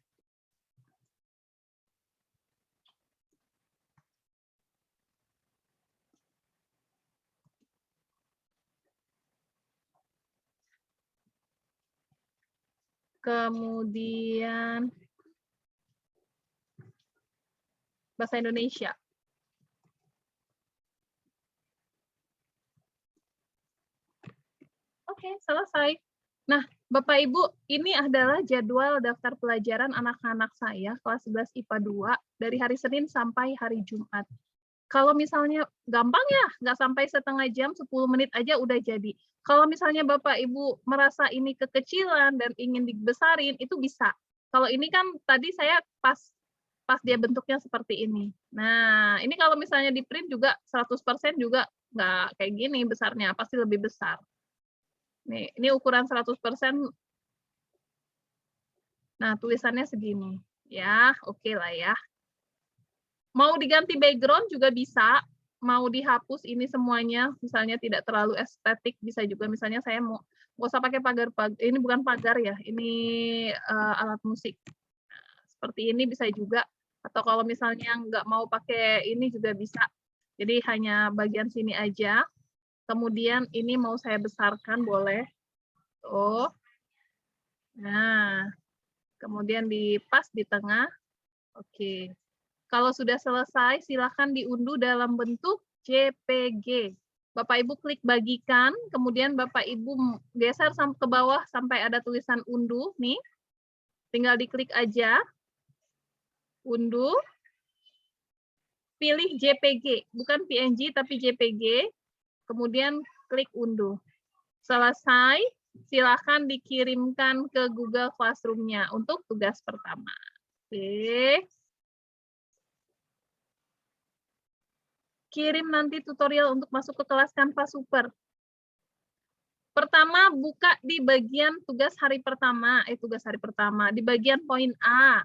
S1: Kemudian bahasa Indonesia. Oke, selesai. Nah, Bapak Ibu, ini adalah jadwal daftar pelajaran anak-anak saya kelas 11 IPA 2 dari hari Senin sampai hari Jumat. Kalau misalnya gampang ya, nggak sampai setengah jam, 10 menit aja udah jadi. Kalau misalnya Bapak Ibu merasa ini kekecilan dan ingin dibesarin, itu bisa. Kalau ini kan tadi saya pas dia bentuknya seperti ini. Nah, ini kalau misalnya di print juga 100% juga nggak kayak gini besarnya, pasti lebih besar. Nih, ini ukuran 100%. Nah, tulisannya segini. Ya, oke lah ya. Mau diganti background juga bisa. Mau dihapus ini semuanya, misalnya tidak terlalu estetik, bisa juga misalnya saya mau nggak usah pakai pagar, ini bukan pagar ya, ini alat musik. Nah, seperti ini bisa juga. Atau kalau misalnya nggak mau pakai ini juga bisa. Jadi hanya bagian sini aja. Kemudian ini mau saya besarkan boleh. Tuh. Nah, kemudian dipas di tengah. Oke. Kalau sudah selesai, silakan diunduh dalam bentuk JPG. Bapak Ibu klik bagikan, kemudian Bapak Ibu geser ke bawah sampai ada tulisan unduh nih. Tinggal diklik aja. Unduh. Pilih JPG, bukan PNG tapi JPG. Kemudian klik unduh. Selesai, silakan dikirimkan ke Google Classroom-nya untuk tugas pertama. Oke. Kirim nanti tutorial untuk masuk ke kelas Canva Super. Pertama, buka di bagian tugas hari pertama, di bagian poin A.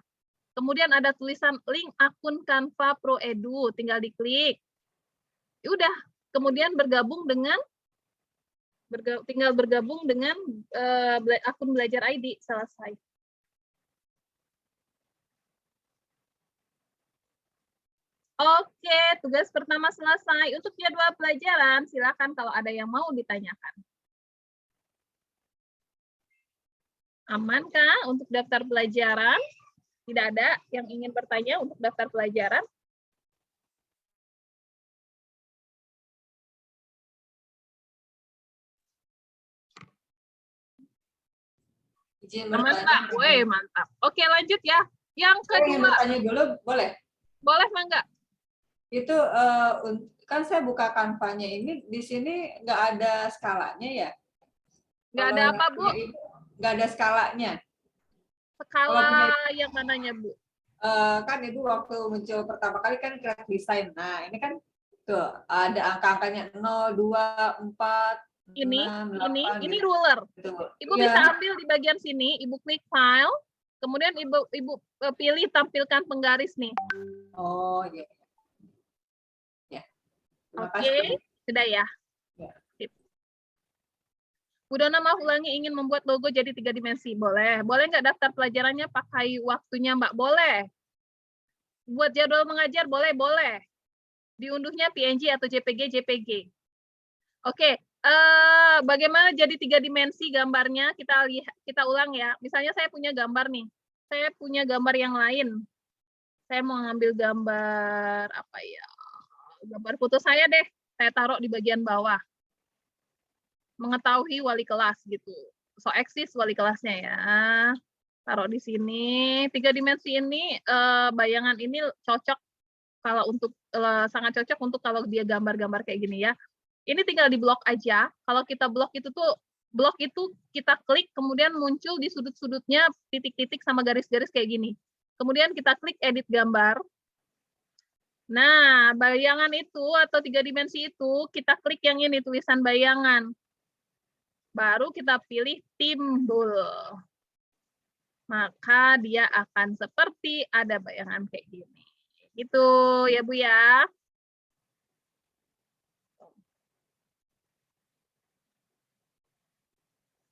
S1: Kemudian ada tulisan link akun Canva Pro Edu, tinggal diklik. Udah, kemudian tinggal bergabung dengan akun Belajar ID, selesai. Oke, tugas pertama selesai. Untuk jadwal pelajaran, silakan kalau ada yang mau ditanyakan. Amankah untuk daftar pelajaran? Tidak ada yang ingin bertanya untuk daftar pelajaran? Aman, Pak? Woi, mantap. Oke, lanjut ya. Yang kedua.
S4: Saya ingin bertanya dulu, boleh?
S1: Boleh, Mangga.
S4: Itu kan saya buka Canva-nya ini, di sini nggak ada skalanya ya?
S1: Nggak ada apa, Bu?
S4: Nggak ada skalanya.
S1: Skala yang mananya, Bu?
S4: Kan Ibu waktu muncul pertama kali kan Create Design. Nah, ini kan tuh ada angka-angkanya 0, 2, 4,
S1: ini
S4: 6, 8,
S1: ini
S4: gitu.
S1: ruler.
S4: Betul.
S1: Ibu bisa ambil di bagian sini, Ibu klik file, kemudian Ibu pilih tampilkan penggaris nih.
S4: Oh, iya. Ya.
S1: Oke, sudah ya. Bu Dona mau ulangi ingin membuat logo jadi 3 dimensi. Boleh. Boleh nggak daftar pelajarannya pakai waktunya, Mbak? Boleh. Buat jadwal mengajar, boleh, boleh. Diunduhnya PNG atau JPG. Oke. Bagaimana jadi 3 dimensi gambarnya? Kita ulang ya. Misalnya saya punya gambar nih. Saya punya gambar yang lain. Saya mau ngambil gambar apa ya? Gambar foto saya deh. Saya taruh di bagian bawah. Mengetahui wali kelas gitu. So eksis wali kelasnya ya. Taruh di sini. 3 dimensi ini bayangan ini cocok kalau untuk sangat cocok untuk kalau dia gambar-gambar kayak gini ya. Ini tinggal di blok aja. Kalau kita blok itu tuh blok itu kita klik, kemudian muncul di sudut-sudutnya titik-titik sama garis-garis kayak gini. Kemudian kita klik edit gambar. Nah, bayangan itu atau 3 dimensi itu, kita klik yang ini, tulisan bayangan. Baru kita pilih timbul. Maka dia akan seperti ada bayangan kayak gini. Gitu ya Bu ya.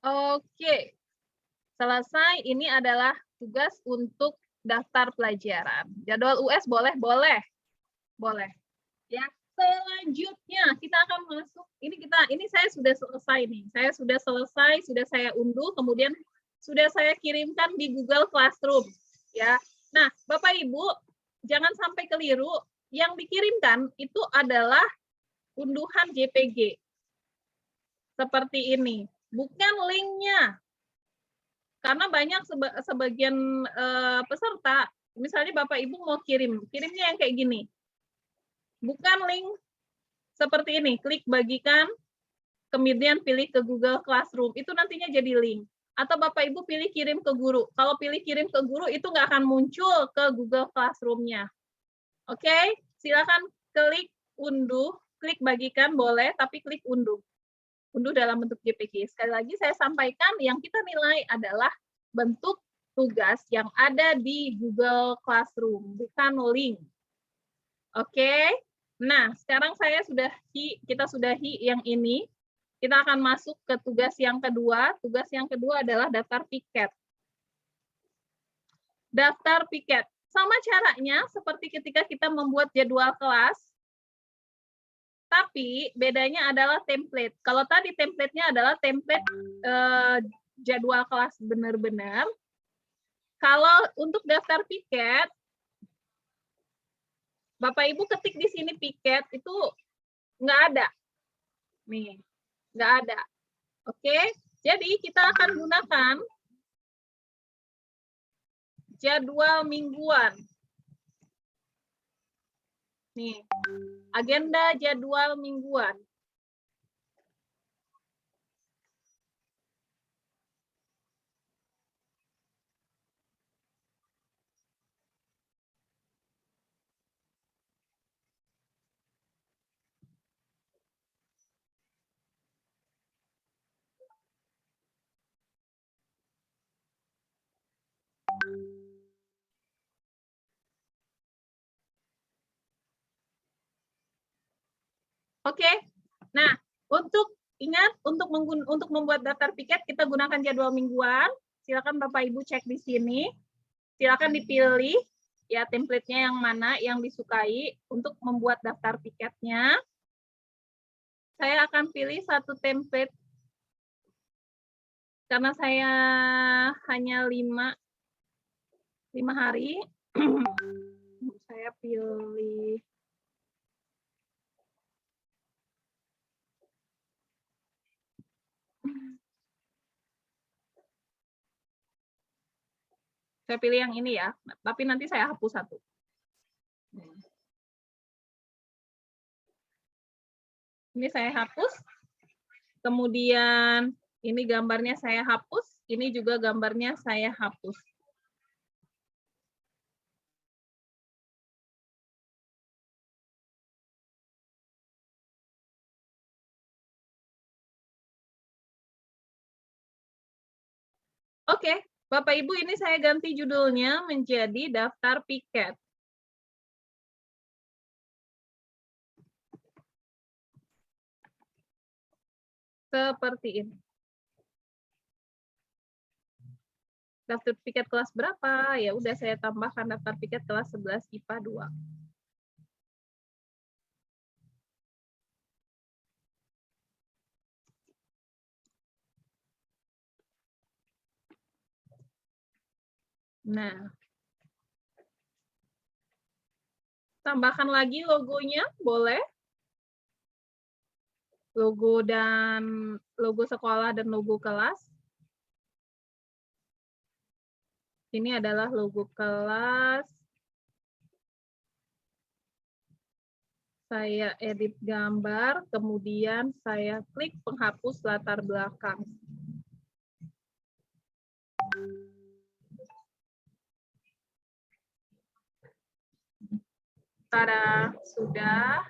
S1: Oke. Selesai, ini adalah tugas untuk daftar pelajaran. Jadwal US boleh? Boleh. Boleh. Ya, selanjutnya kita akan masuk, ini saya sudah selesai nih. Saya sudah selesai, sudah saya unduh, kemudian sudah saya kirimkan di Google Classroom, ya. Nah, Bapak Ibu, jangan sampai keliru, yang dikirimkan itu adalah unduhan JPG. Seperti ini, bukan linknya. Karena banyak sebagian peserta, misalnya Bapak Ibu mau kirimnya yang kayak gini. Bukan link seperti ini, klik bagikan, kemudian pilih ke Google Classroom, itu nantinya jadi link. Atau Bapak Ibu pilih kirim ke guru. Kalau pilih kirim ke guru, itu nggak akan muncul ke Google Classroom-nya. Oke, silakan klik unduh, klik bagikan boleh, tapi klik unduh. Unduh dalam bentuk JPG. Sekali lagi saya sampaikan, yang kita nilai adalah bentuk tugas yang ada di Google Classroom, bukan link. Oke, nah sekarang kita sudahi yang ini. Kita akan masuk ke tugas yang kedua. Tugas yang kedua adalah daftar piket. Daftar piket. Sama caranya seperti ketika kita membuat jadwal kelas, tapi bedanya adalah template. Kalau tadi template-nya adalah template jadwal kelas benar-benar. Kalau untuk daftar piket, Bapak Ibu ketik di sini piket itu nggak ada. Nih, nggak ada. Oke, jadi kita akan gunakan jadwal mingguan. Nih, agenda jadwal mingguan. Oke, nah untuk membuat daftar piket kita gunakan jadwal mingguan. Silakan Bapak Ibu cek di sini. Silakan dipilih ya template-nya yang mana yang disukai untuk membuat daftar piketnya. Saya akan pilih satu template karena saya hanya 5 hari. Saya pilih yang ini ya, tapi nanti saya hapus satu. Ini saya hapus, kemudian ini gambarnya saya hapus, ini juga gambarnya saya hapus. Oke, Bapak Ibu ini saya ganti judulnya menjadi daftar piket. Seperti ini. Daftar piket kelas berapa? Ya udah saya tambahkan daftar piket kelas 11 IPA 2. Nah, tambahkan lagi logonya, boleh. Logo sekolah dan logo kelas. Ini adalah logo kelas. Saya edit gambar, kemudian saya klik penghapus latar belakang. Tada, sudah.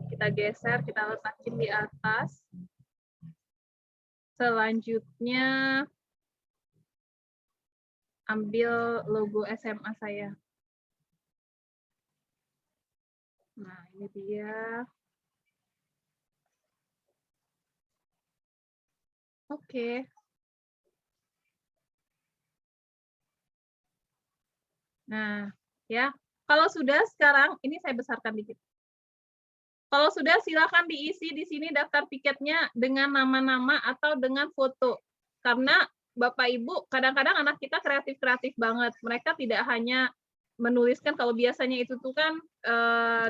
S1: Kita geser, kita letakin di atas. Selanjutnya, ambil logo SMA saya. Nah, ini dia. Oke. Nah, ya. Kalau sudah sekarang, ini saya besarkan dikit. Kalau sudah, silakan diisi di sini daftar tiketnya dengan nama-nama atau dengan foto. Karena Bapak Ibu, kadang-kadang anak kita kreatif-kreatif banget. Mereka tidak hanya menuliskan, kalau biasanya itu tuh kan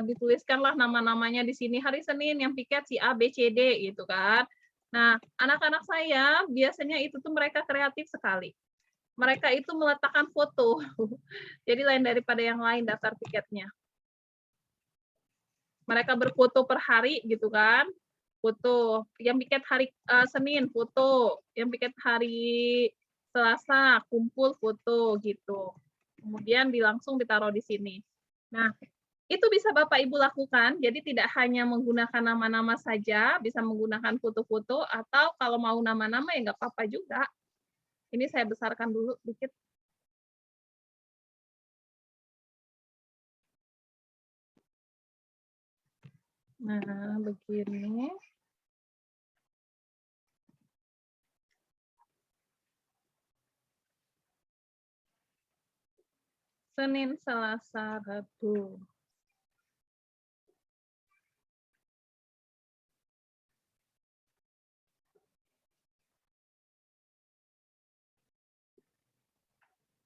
S1: dituliskanlah nama-namanya di sini hari Senin yang piket si A, B, C, D gitu kan. Nah, anak-anak saya biasanya itu tuh mereka kreatif sekali. Mereka itu meletakkan foto. Jadi lain daripada yang lain daftar tiketnya. Mereka berfoto per hari gitu kan, foto. Yang piket hari Senin foto, yang piket hari Selasa kumpul foto gitu. Kemudian langsung ditaruh di sini. Nah, itu bisa Bapak Ibu lakukan. Jadi tidak hanya menggunakan nama-nama saja, bisa menggunakan foto-foto atau kalau mau nama-nama ya nggak apa-apa juga. Ini saya besarkan dulu dikit. Nah, begini. Senin, Selasa, Rabu.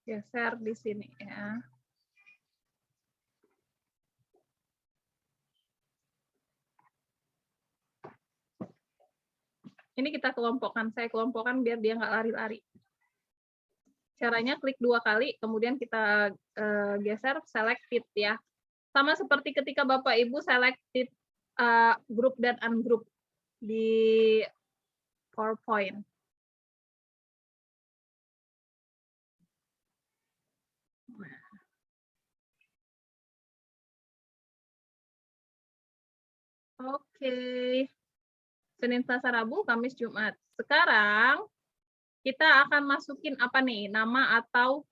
S1: Geser di sini ya. Ini kita kelompokkan, saya kelompokkan biar dia nggak lari-lari. Caranya klik 2 kali, kemudian kita geser selected ya. Sama seperti ketika Bapak Ibu selected group dan ungroup di PowerPoint. Oke. Senin, Selasa, Rabu, Kamis, Jumat. Sekarang kita akan masukin apa nih, nama atau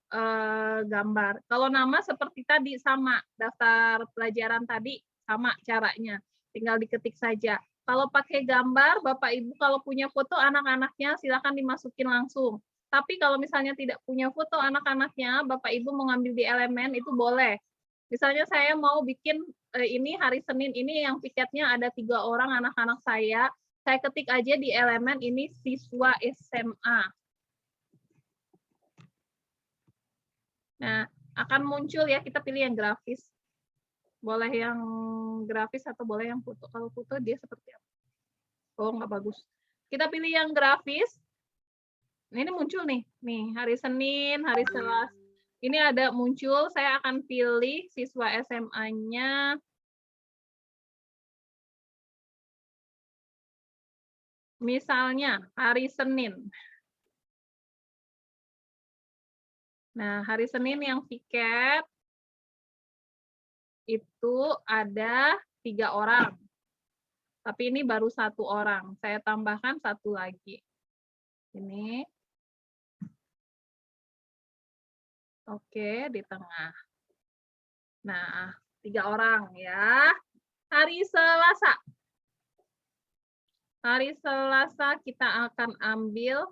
S1: gambar. Kalau nama seperti tadi sama, daftar pelajaran tadi sama caranya, tinggal diketik saja. Kalau pakai gambar, Bapak Ibu kalau punya foto anak-anaknya silakan dimasukin langsung. Tapi kalau misalnya tidak punya foto anak-anaknya, Bapak Ibu mau ngambil di elemen itu boleh. Misalnya saya mau bikin ini hari Senin ini yang piketnya ada 3 orang anak-anak saya ketik aja di elemen ini siswa SMA. Nah, akan muncul ya, kita pilih yang grafis. Boleh yang grafis atau boleh yang foto. Kalau foto dia seperti apa? Oh, nggak bagus. Kita pilih yang grafis. Nah, ini muncul nih. Nih, hari Senin, hari Selasa. Ini ada muncul, saya akan pilih siswa SMA-nya. Misalnya, hari Senin. Nah, hari Senin yang piket itu ada 3 orang. Tapi ini baru 1 orang. Saya tambahkan 1 lagi. Ini. Oke, di tengah. Nah, 3 orang ya. Hari Selasa. Hari Selasa kita akan ambil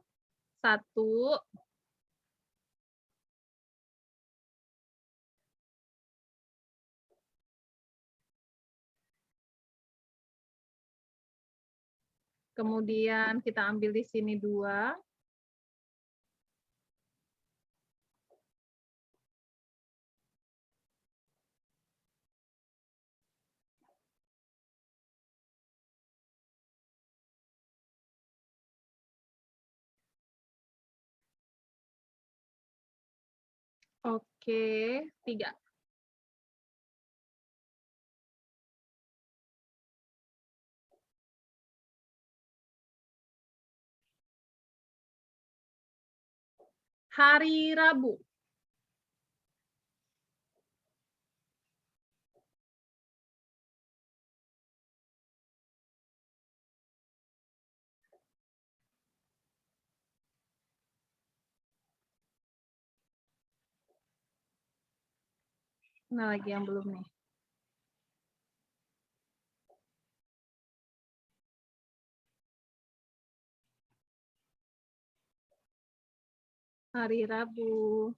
S1: 1. Kemudian kita ambil di sini 2. Oke, 3. Hari Rabu. Nah, lagi yang belum nih. Hari Rabu.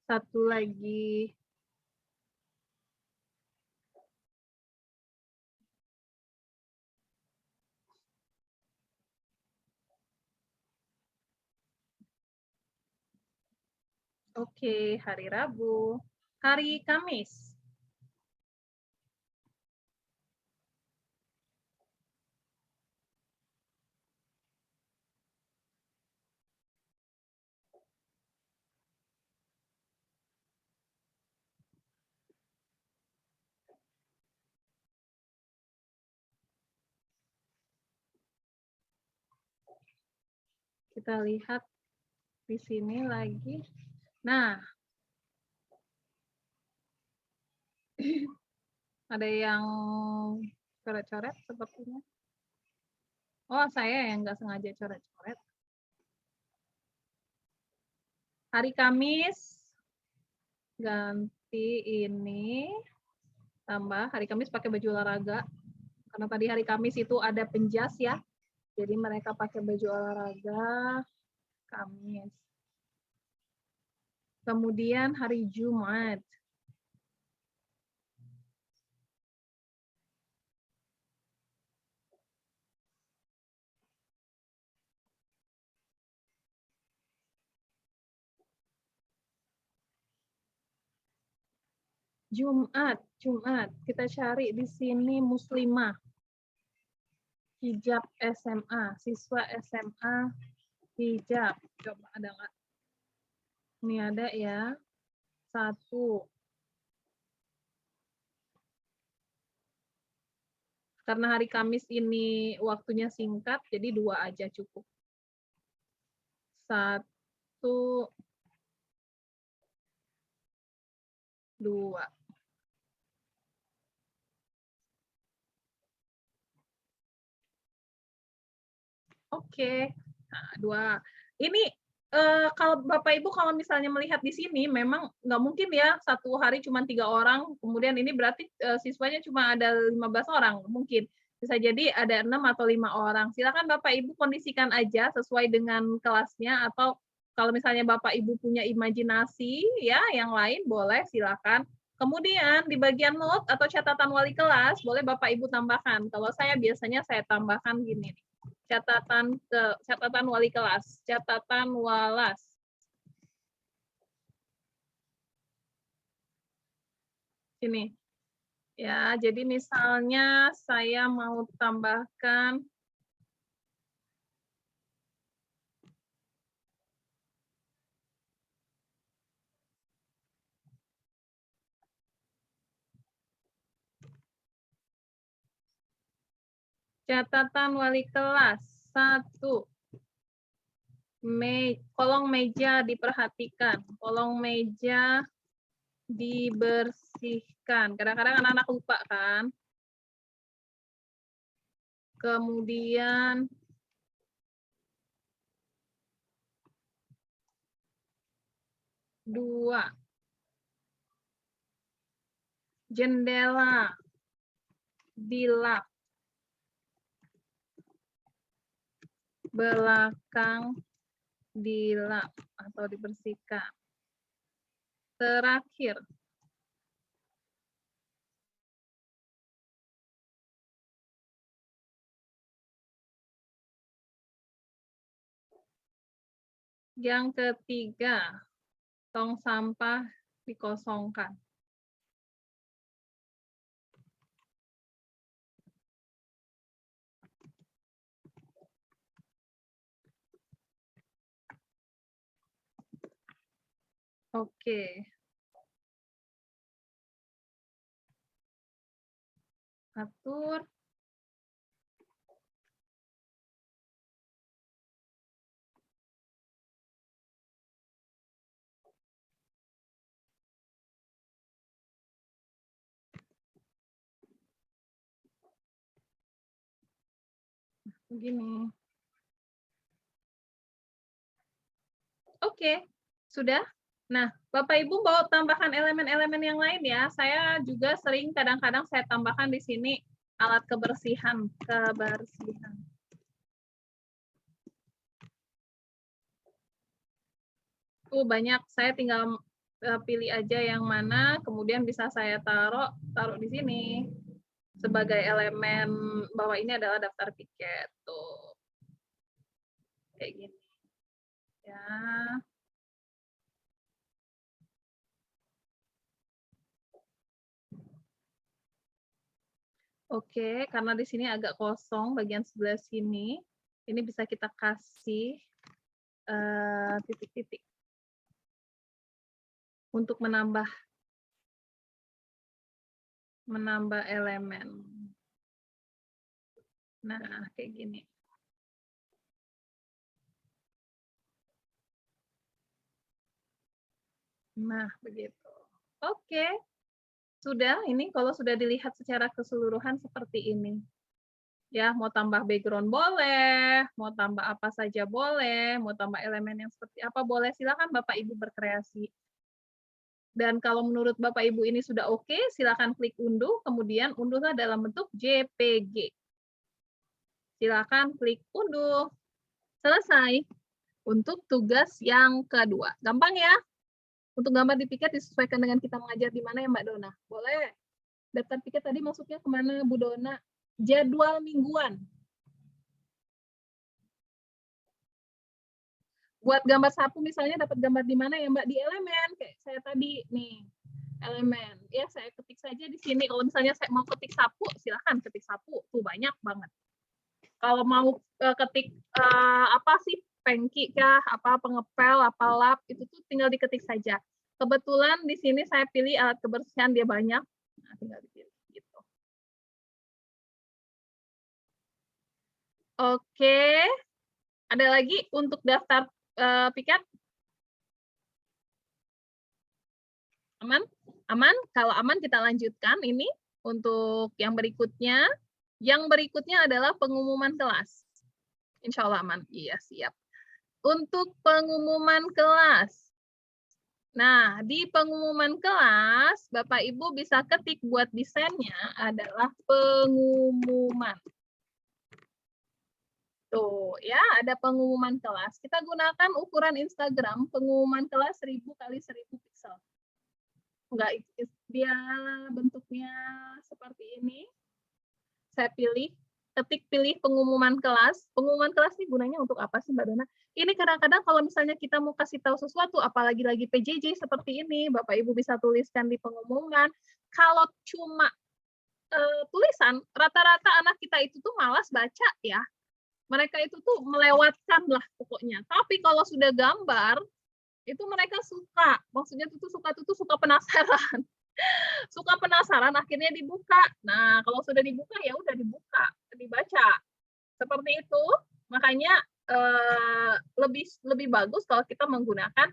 S1: Satu lagi. Oke, hari Rabu. Hari Kamis. Kita lihat di sini lagi. Nah, ada yang coret-coret sepertinya. Oh, saya yang nggak sengaja coret-coret. Hari Kamis, ganti ini, tambah hari Kamis pakai baju olahraga. Karena tadi hari Kamis itu ada penjas ya. Jadi mereka pakai baju olahraga, Kamis. Kemudian hari Jumat. Jumat. Kita cari di sini muslimah. Hijab SMA, siswa SMA hijab. Coba ada nggak? Ini ada ya. 1. Karena hari Kamis ini waktunya singkat, jadi 2 aja cukup. 1, 2. Oke. Nah, 2. Ini kalau Bapak Ibu kalau misalnya melihat di sini memang nggak mungkin ya 1 hari cuma 3 orang, kemudian ini berarti siswanya cuma ada 15 orang, mungkin. Bisa jadi ada 6 atau 5 orang. Silakan Bapak Ibu kondisikan aja sesuai dengan kelasnya, atau kalau misalnya Bapak Ibu punya imajinasi ya yang lain boleh silakan. Kemudian di bagian note atau catatan wali kelas boleh Bapak Ibu tambahkan. Kalau saya biasanya saya tambahkan gini nih. Catatan wali kelas, catatan walas. Sini. Ya, jadi misalnya saya mau tambahkan catatan wali kelas 1. Kolong meja diperhatikan, kolong meja dibersihkan. Kadang-kadang anak-anak lupa kan. Kemudian dua, jendela dilap, belakang dilap atau dibersihkan. Terakhir, yang ketiga, tong sampah dikosongkan. Oke. Atur. Begini. Oke, sudah. Nah, Bapak Ibu mau tambahkan elemen-elemen yang lain ya. Saya juga sering kadang-kadang saya tambahkan di sini alat kebersihan. Banyak, saya tinggal pilih aja yang mana, kemudian bisa saya taruh di sini sebagai elemen bahwa ini adalah daftar piket. Tuh. Kayak gini. Ya. Oke, karena di sini agak kosong bagian sebelah sini, ini bisa kita kasih titik-titik untuk menambah elemen. Nah, kayak gini. Nah, begitu. Oke. Sudah, ini kalau sudah dilihat secara keseluruhan seperti ini. Ya, mau tambah background boleh, mau tambah apa saja boleh, mau tambah elemen yang seperti apa boleh, silakan Bapak Ibu berkreasi. Dan kalau menurut Bapak Ibu ini sudah oke, silakan klik unduh, kemudian unduhlah dalam bentuk JPG. Silakan klik unduh. Selesai. Untuk tugas yang kedua. Gampang ya? Untuk gambar di piket disesuaikan dengan kita mengajar di mana ya Mbak Dona? Boleh. Daftar piket tadi masuknya kemana Bu Dona? Jadwal mingguan. Buat gambar sapu misalnya dapat gambar di mana ya Mbak? Di elemen. Kayak saya tadi nih. Elemen. Ya saya ketik saja di sini. Kalau misalnya saya mau ketik sapu, silahkan ketik sapu. Tuh banyak banget. Kalau mau ketik apa sih? Pengki kah? Apa pengepel? Apa lap? Itu tuh tinggal diketik saja. Kebetulan di sini saya pilih alat kebersihan, dia banyak. Nah, tinggal dipilih gitu. Oke. Ada lagi untuk daftar piket? Aman? Aman? Kalau aman kita lanjutkan ini untuk yang berikutnya. Yang berikutnya adalah pengumuman kelas. Insya Allah aman. Iya, siap. Untuk pengumuman kelas. Nah, di pengumuman kelas, Bapak Ibu bisa ketik buat desainnya adalah pengumuman. Tuh, ya, ada pengumuman kelas. Kita gunakan ukuran Instagram, pengumuman kelas 1000 kali 1000 pixel. Enggak, dia bentuknya seperti ini. Saya pilih pengumuman kelas. Pengumuman kelas ini gunanya untuk apa sih Mbak Dona? Ini kadang-kadang kalau misalnya kita mau kasih tahu sesuatu, apalagi lagi PJJ seperti ini, Bapak Ibu bisa tuliskan di pengumuman. Kalau cuma tulisan, rata-rata anak kita itu tuh malas baca ya. Mereka itu tuh melewatkan lah pokoknya. Tapi kalau sudah gambar, itu mereka suka. Maksudnya itu suka penasaran. Suka penasaran akhirnya dibuka. Nah, kalau sudah dibuka ya udah dibuka, dibaca. Seperti itu. Makanya lebih bagus kalau kita menggunakan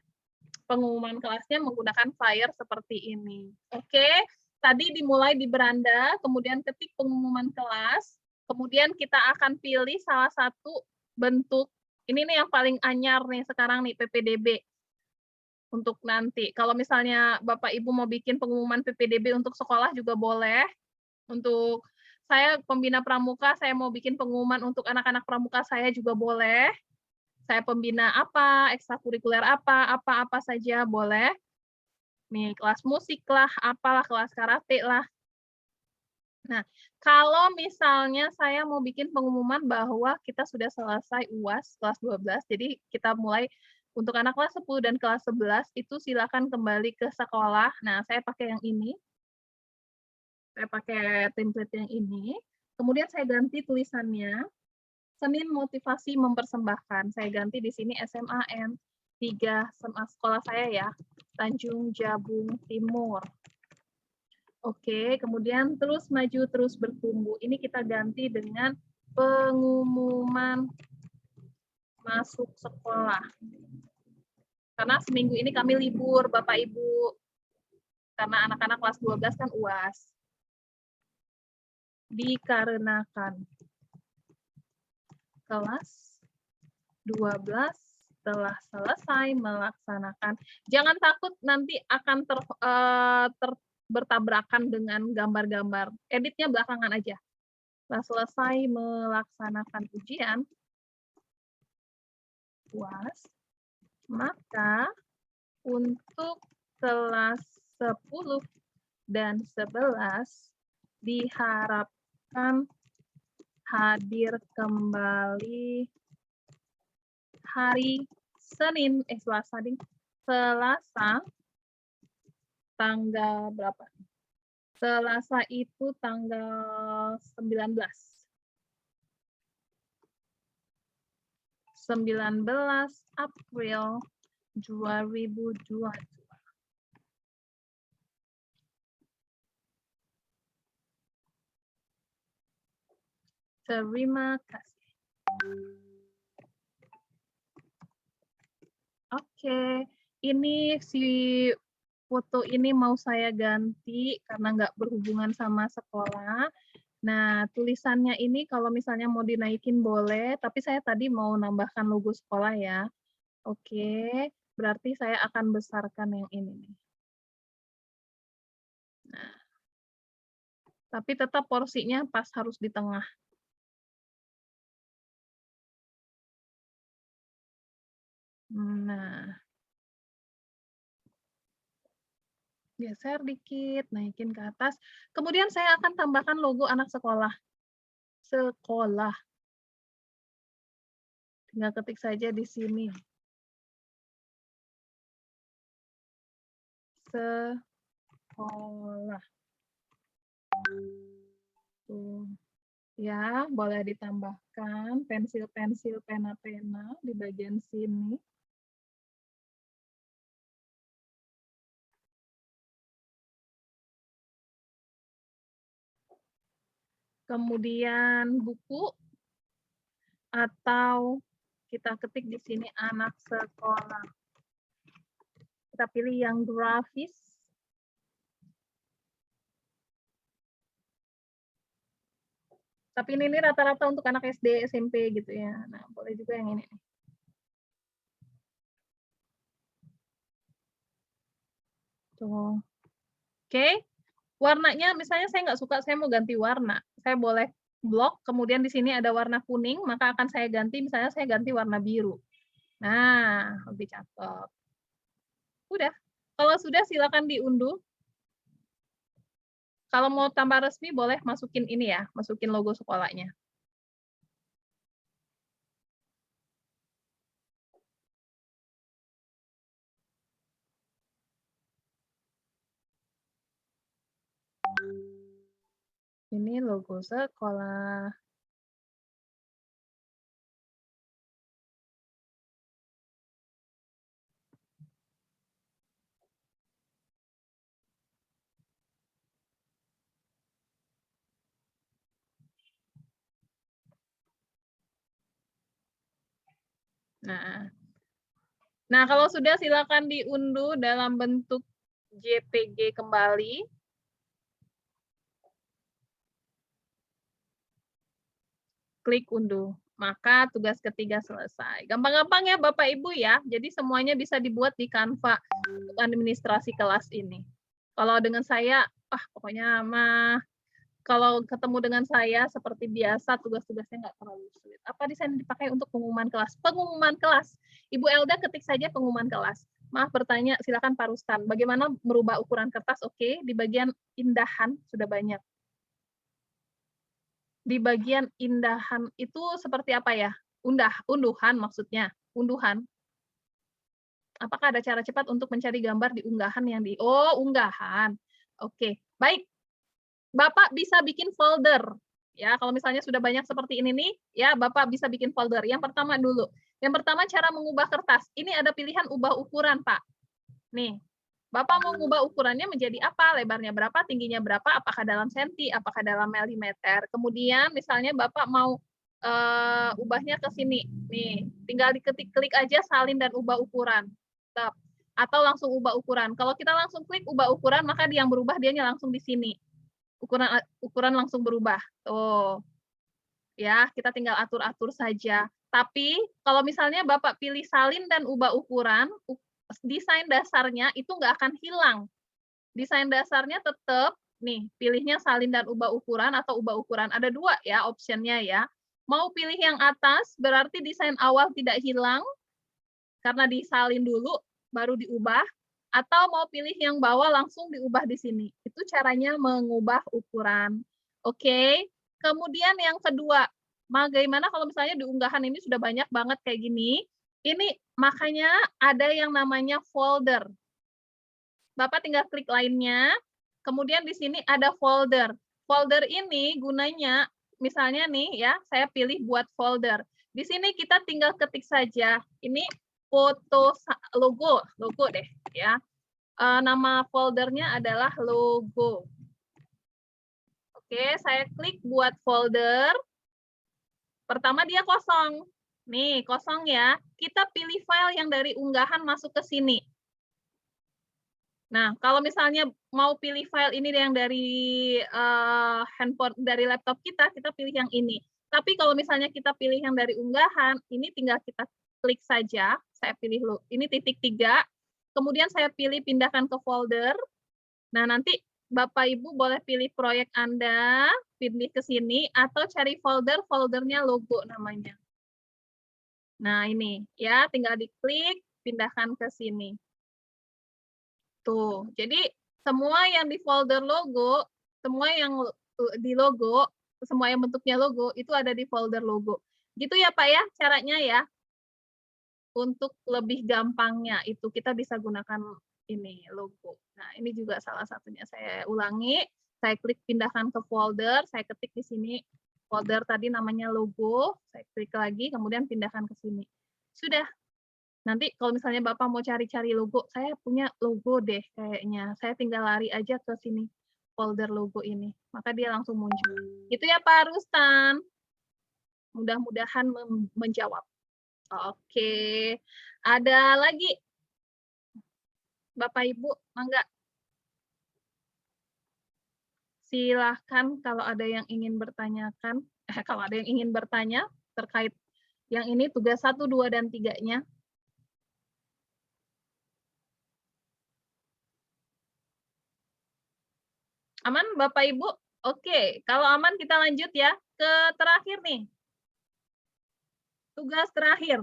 S1: pengumuman kelasnya menggunakan flyer seperti ini. Oke, tadi dimulai di beranda, kemudian ketik pengumuman kelas, kemudian kita akan pilih salah satu bentuk. Ini nih yang paling anyar nih sekarang nih PPDB. Untuk nanti. Kalau misalnya Bapak Ibu mau bikin pengumuman PPDB untuk sekolah juga boleh. Untuk saya pembina pramuka, saya mau bikin pengumuman untuk anak-anak pramuka saya juga boleh. Saya pembina apa, ekstrakurikuler apa saja boleh. Nih, kelas musik lah, apalah, kelas karate lah. Nah, kalau misalnya saya mau bikin pengumuman bahwa kita sudah selesai UAS kelas 12, jadi kita mulai untuk anak kelas 10 dan kelas 11 itu silakan kembali ke sekolah. Nah, saya pakai yang ini. Saya pakai template yang ini. Kemudian saya ganti tulisannya. Senin motivasi mempersembahkan. Saya ganti di sini SMAN 3 SMA sekolah saya ya. Tanjung Jabung Timur. Oke, kemudian terus maju, terus bertumbuh. Ini kita ganti dengan pengumuman masuk sekolah. Karena seminggu ini kami libur, Bapak Ibu. Karena anak-anak kelas 12 kan UAS. Dikarenakan kelas 12 telah selesai melaksanakan. Jangan takut nanti akan bertabrakan dengan gambar-gambar. Editnya belakangan aja. Setelah selesai melaksanakan ujian UAS, maka untuk kelas 10 dan 11 diharapkan hadir kembali hari Senin, Selasa tanggal berapa? Selasa itu tanggal 19 April 2022. Terima kasih. Oke, ini si foto ini mau saya ganti karena nggak berhubungan sama sekolah. Nah, tulisannya ini kalau misalnya mau dinaikin boleh, tapi saya tadi mau nambahkan logo sekolah ya. Oke, berarti saya akan besarkan yang ini nih. Nah, tapi tetap porsinya pas harus di tengah. Nah, geser dikit, naikin ke atas. Kemudian saya akan tambahkan logo anak sekolah. Sekolah. Tinggal ketik saja di sini. Sekolah. Tuh. Ya, boleh ditambahkan pensil-pensil, pena-pena di bagian sini. Kemudian buku atau kita ketik di sini anak sekolah. Kita pilih yang grafis. Tapi ini rata-rata untuk anak SD, SMP gitu ya. Nah, boleh juga yang ini. Tuh. Oke. Warnanya misalnya saya nggak suka, saya mau ganti warna. Saya boleh blok, kemudian di sini ada warna kuning, maka akan saya ganti, misalnya saya ganti warna biru. Nah, lebih cakep. Udah. Kalau sudah silakan diunduh. Kalau mau tambah resmi boleh masukin ini ya, masukin logo sekolahnya. Ini logo sekolah. Nah, kalau sudah silakan diunduh dalam bentuk JPG kembali. Klik unduh. Maka tugas ketiga selesai. Gampang-gampang ya Bapak Ibu ya. Jadi semuanya bisa dibuat di Canva untuk administrasi kelas ini. Kalau dengan saya, pokoknya mah kalau ketemu dengan saya seperti biasa tugas-tugasnya nggak terlalu sulit. Apa desain dipakai untuk pengumuman kelas? Pengumuman kelas. Ibu Elda ketik saja pengumuman kelas. Maaf bertanya, silakan Pak Rustan. Bagaimana merubah ukuran kertas? Oke, di bagian indahan sudah banyak. Di bagian indahan itu seperti apa ya? Unduhan maksudnya, unduhan. Apakah ada cara cepat untuk mencari gambar di unggahan yang di unggahan. Oke, baik. Bapak bisa bikin folder. Ya, kalau misalnya sudah banyak seperti ini nih, ya Bapak bisa bikin folder. Yang pertama dulu. Yang pertama cara mengubah kertas. Ini ada pilihan ubah ukuran, Pak. Nih. Bapak mau ngubah ukurannya menjadi apa? Lebarnya berapa? Tingginya berapa? Apakah dalam senti? Apakah dalam milimeter? Kemudian misalnya Bapak mau ubahnya ke sini. Nih, tinggal diketik-klik aja salin dan ubah ukuran. Atau langsung ubah ukuran. Kalau kita langsung klik ubah ukuran, maka yang berubah dianya langsung di sini. Ukuran langsung berubah. Tuh. Ya, kita tinggal atur-atur saja. Tapi kalau misalnya Bapak pilih salin dan ubah ukuran, desain dasarnya itu nggak akan hilang. Desain dasarnya tetap, nih, pilihnya salin dan ubah ukuran atau ubah ukuran. Ada dua ya optionnya ya. Mau pilih yang atas, berarti desain awal tidak hilang, karena disalin dulu, baru diubah. Atau mau pilih yang bawah, langsung diubah di sini. Itu caranya mengubah ukuran. Oke. Kemudian yang kedua, bagaimana kalau misalnya di unggahan ini sudah banyak banget kayak gini, ini makanya ada yang namanya folder. Bapak tinggal klik lainnya, kemudian di sini ada folder. Folder ini gunanya, misalnya nih ya, saya pilih buat folder. Di sini kita tinggal ketik saja, ini foto logo deh ya. Nama foldernya adalah logo. Oke, saya klik buat folder. Pertama dia kosong. Nih, kosong ya. Kita pilih file yang dari unggahan masuk ke sini. Nah, kalau misalnya mau pilih file ini yang dari handphone, dari laptop kita pilih yang ini. Tapi kalau misalnya kita pilih yang dari unggahan, ini tinggal kita klik saja. Saya pilih ini titik 3. Kemudian saya pilih pindahkan ke folder. Nah, nanti Bapak Ibu boleh pilih proyek Anda, pilih ke sini, atau cari foldernya logo namanya. Nah, ini ya, tinggal diklik, pindahkan ke sini. Tuh, jadi semua yang di folder logo, semua yang di logo, semua yang bentuknya logo, itu ada di folder logo. Gitu ya Pak ya, caranya ya. Untuk lebih gampangnya itu kita bisa gunakan ini logo. Nah, ini juga salah satunya. Saya ulangi, saya klik pindahkan ke folder, saya ketik di sini folder tadi namanya logo, saya klik lagi, kemudian pindahkan ke sini. Sudah. Nanti kalau misalnya Bapak mau cari-cari logo, saya punya logo deh kayaknya. Saya tinggal lari aja ke sini, folder logo ini. Maka dia langsung muncul. Itu ya Pak Rustan. Mudah-mudahan menjawab. Oke. Ada lagi? Bapak Ibu, mangga. Silahkan kalau ada yang ingin bertanyakan. Kalau ada yang ingin bertanya terkait yang ini tugas 1, 2, dan 3-nya. Aman Bapak Ibu? Oke, kalau aman kita lanjut ya ke terakhir nih. Tugas terakhir.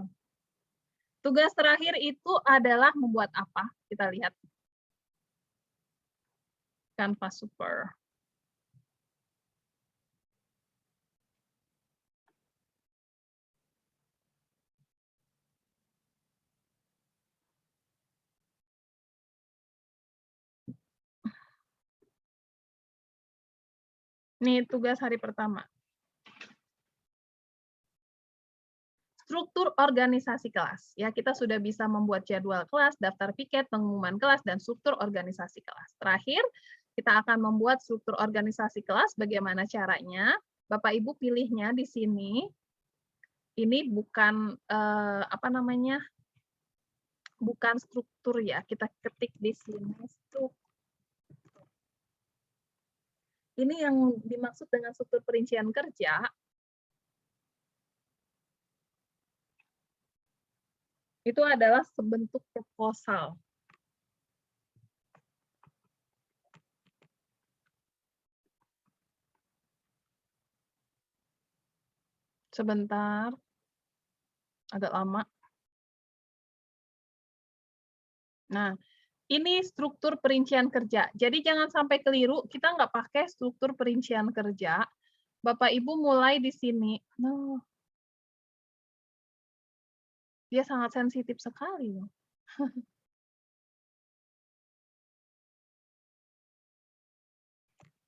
S1: Tugas terakhir itu adalah membuat apa? Kita lihat. Canva Super. Ini tugas hari pertama. Struktur organisasi kelas. Ya, kita sudah bisa membuat jadwal kelas, daftar piket, pengumuman kelas, dan struktur organisasi kelas. Terakhir, kita akan membuat struktur organisasi kelas. Bagaimana caranya? Bapak Ibu pilihnya di sini. Ini bukan apa namanya? Bukan struktur ya. Kita ketik di sini struktur. Ini yang dimaksud dengan struktur perincian kerja. Itu adalah sebentuk proposal. Sebentar. Agak lama. Nah, ini struktur perincian kerja. Jadi jangan sampai keliru, kita nggak pakai struktur perincian kerja. Bapak Ibu mulai di sini. Nah, dia sangat sensitif sekali loh.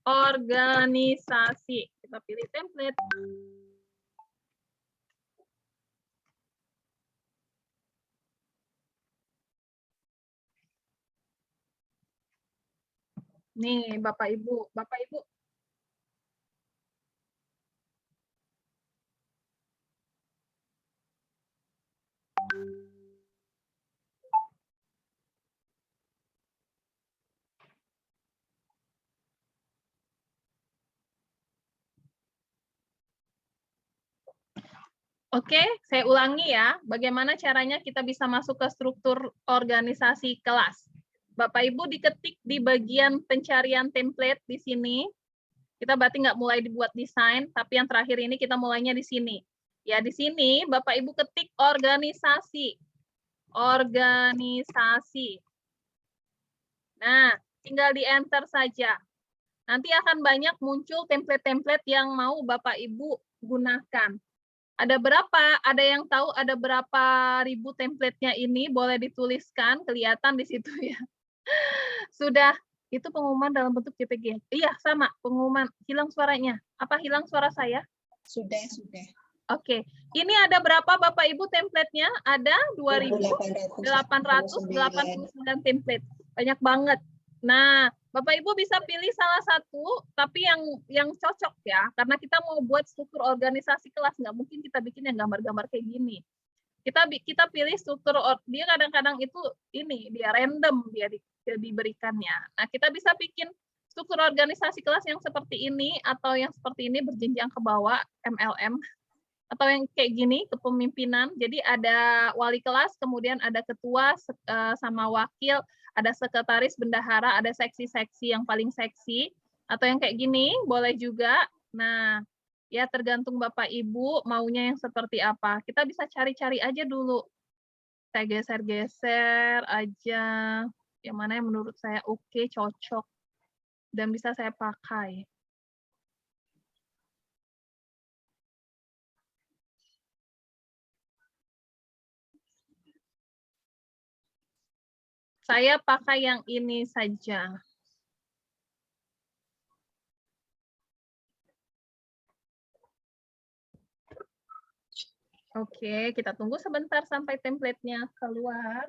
S1: Organisasi. Kita pilih template. Nih, Bapak Ibu. Bapak Ibu. Oke, saya ulangi ya. Bagaimana caranya kita bisa masuk ke struktur organisasi kelas. Bapak Ibu diketik di bagian pencarian template di sini. Kita berarti nggak mulai dibuat desain, tapi yang terakhir ini kita mulainya di sini. Ya, di sini Bapak Ibu ketik organisasi. Organisasi. Nah, tinggal di enter saja. Nanti akan banyak muncul template-template yang mau Bapak Ibu gunakan. Ada berapa? Ada yang tahu ada berapa ribu template-nya ini? Boleh dituliskan, kelihatan di situ ya. Sudah, itu pengumuman dalam bentuk JPG. Iya, sama, pengumuman. Hilang suaranya. Apa hilang suara saya?
S5: Sudah.
S1: Oke. Ini ada berapa Bapak Ibu template-nya? Ada 2.889 template. Banyak banget. Nah, Bapak Ibu bisa pilih salah satu, tapi yang cocok ya, karena kita mau buat struktur organisasi kelas, nggak mungkin kita bikin yang gambar-gambar kayak gini. Kita pilih struktur, dia kadang-kadang itu ini dia random dia diberikannya. Nah, kita bisa bikin struktur organisasi kelas yang seperti ini atau yang seperti ini berjenjang ke bawah MLM. Atau yang kayak gini, kepemimpinan. Jadi ada wali kelas, kemudian ada ketua sama wakil, ada sekretaris, bendahara, ada seksi-seksi yang paling seksi. Atau yang kayak gini, boleh juga. Nah, ya tergantung Bapak Ibu maunya yang seperti apa. Kita bisa cari-cari aja dulu. Saya geser-geser aja. Yang mana yang menurut saya oke, cocok. Dan bisa saya pakai. Saya pakai yang ini saja. Oke, kita tunggu sebentar sampai template-nya keluar.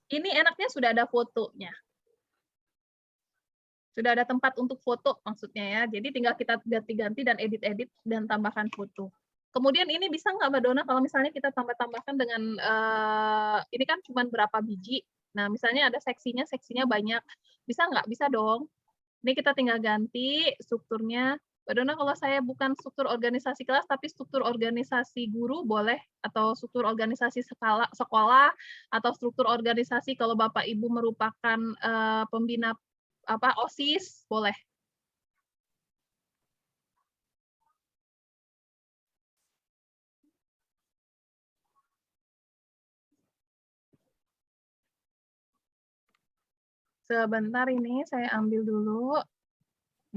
S1: Ini enaknya sudah ada fotonya. Sudah ada tempat untuk foto maksudnya ya. Jadi tinggal kita ganti-ganti dan edit-edit dan tambahkan foto. Kemudian ini bisa nggak Mbak Dona kalau misalnya kita tambah-tambahkan dengan, ini kan cuma berapa biji. Nah, misalnya ada seksinya banyak. Bisa nggak? Bisa dong. Ini kita tinggal ganti strukturnya. Mbak Dona, kalau saya bukan struktur organisasi kelas, tapi struktur organisasi guru boleh, atau struktur organisasi sekolah, atau struktur organisasi kalau Bapak Ibu merupakan pembina OSIS, boleh. Sebentar ini saya ambil dulu.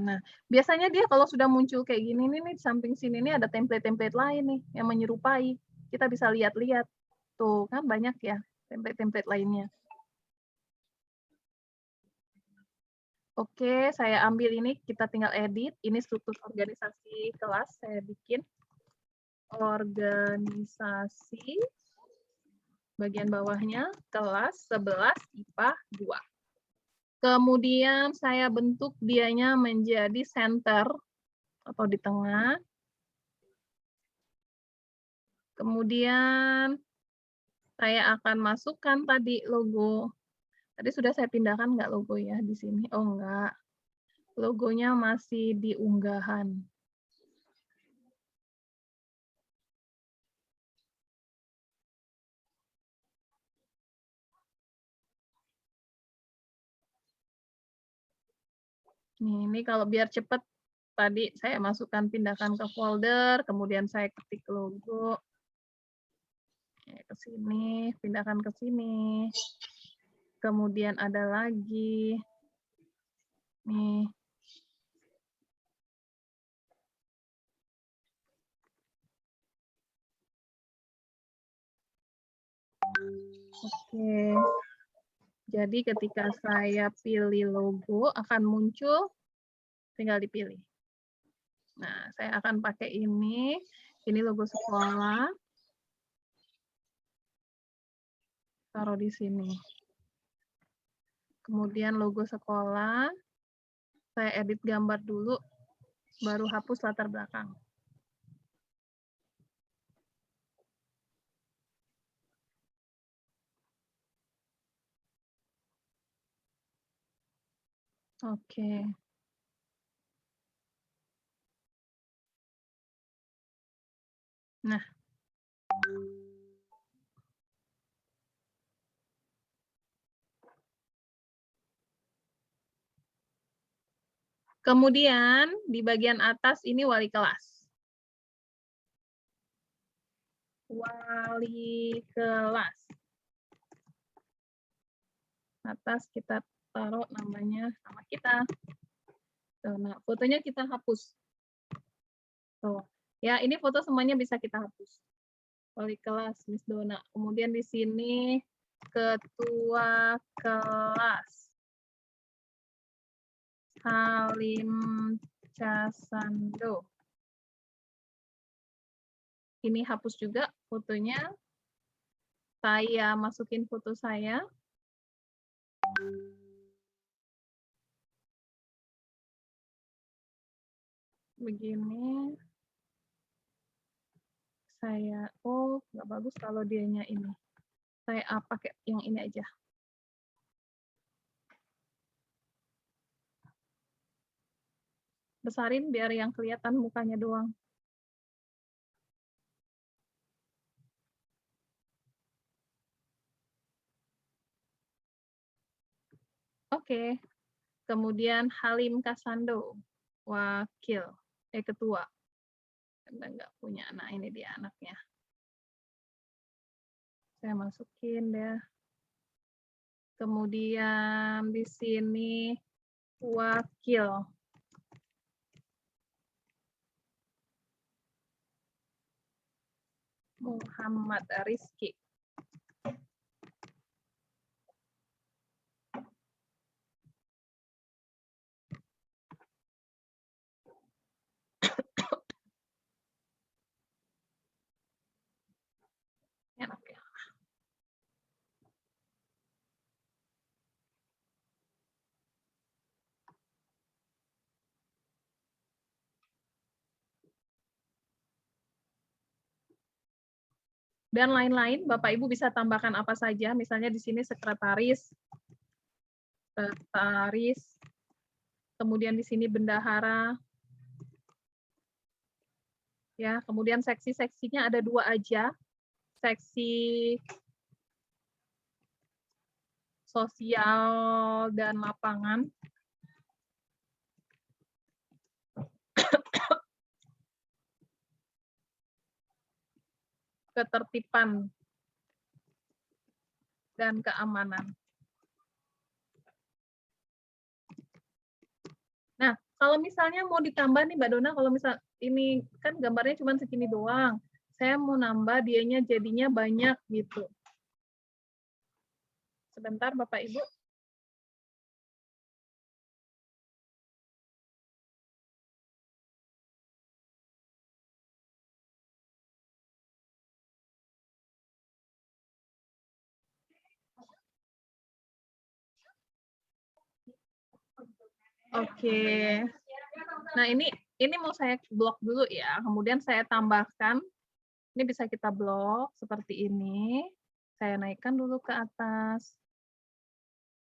S1: Nah, biasanya dia kalau sudah muncul kayak gini nih, di samping sini nih ada template-template lain nih yang menyerupai. Kita bisa lihat-lihat. Tuh, kan banyak ya template-template lainnya. Oke, saya ambil ini, kita tinggal edit. Ini struktur organisasi kelas, saya bikin. Organisasi, bagian bawahnya, kelas 11 IPA 2. Kemudian saya bentuk dianya menjadi center atau di tengah. Kemudian saya akan masukkan tadi logo. Tadi sudah saya pindahkan nggak logo ya di sini? Oh enggak. Logonya masih di unggahan. Ini kalau biar cepat, tadi saya masukkan, pindahkan ke folder, kemudian saya ketik logo. Ke sini, pindahkan ke sini. Kemudian ada lagi. Nih. Oke. Jadi ketika saya pilih logo, akan muncul, tinggal dipilih. Nah, saya akan pakai ini. Ini logo sekolah. Taruh di sini. Kemudian logo sekolah. Saya edit gambar dulu, baru hapus latar belakang. Oke. Nah. Kemudian di bagian atas ini wali kelas. Wali kelas. Atas kita taruh namanya sama kita. Tuh, nah, fotonya kita hapus. Tuh. Ya, ini foto semuanya bisa kita hapus. Wali kelas Miss Dona. Kemudian di sini ketua kelas Halim Casando. Ini hapus juga fotonya. Saya masukin foto saya. Begini. Saya, oh nggak bagus kalau dianya ini. Saya pakai yang ini aja. Besarin biar yang kelihatan mukanya doang. Oke. Kemudian Halim Casando, wakil, ketua. Anda nggak punya anak, ini dia anaknya. Saya masukin deh. Kemudian di sini wakil. Muhammad Rizky. Enak ya. Dan lain-lain, Bapak Ibu bisa tambahkan apa saja, misalnya di sini sekretaris, kemudian di sini bendahara, ya, kemudian seksi-seksinya ada 2 aja, seksi sosial dan lapangan. Ketertiban dan keamanan. Nah, kalau misalnya mau ditambah nih Mbak Dona, kalau misal ini kan gambarnya cuma segini doang, saya mau nambah dianya jadinya banyak gitu. Sebentar Bapak Ibu. Oke. Nah, ini mau saya blok dulu ya. Kemudian saya tambahkan, ini bisa kita blok seperti ini. Saya naikkan dulu ke atas.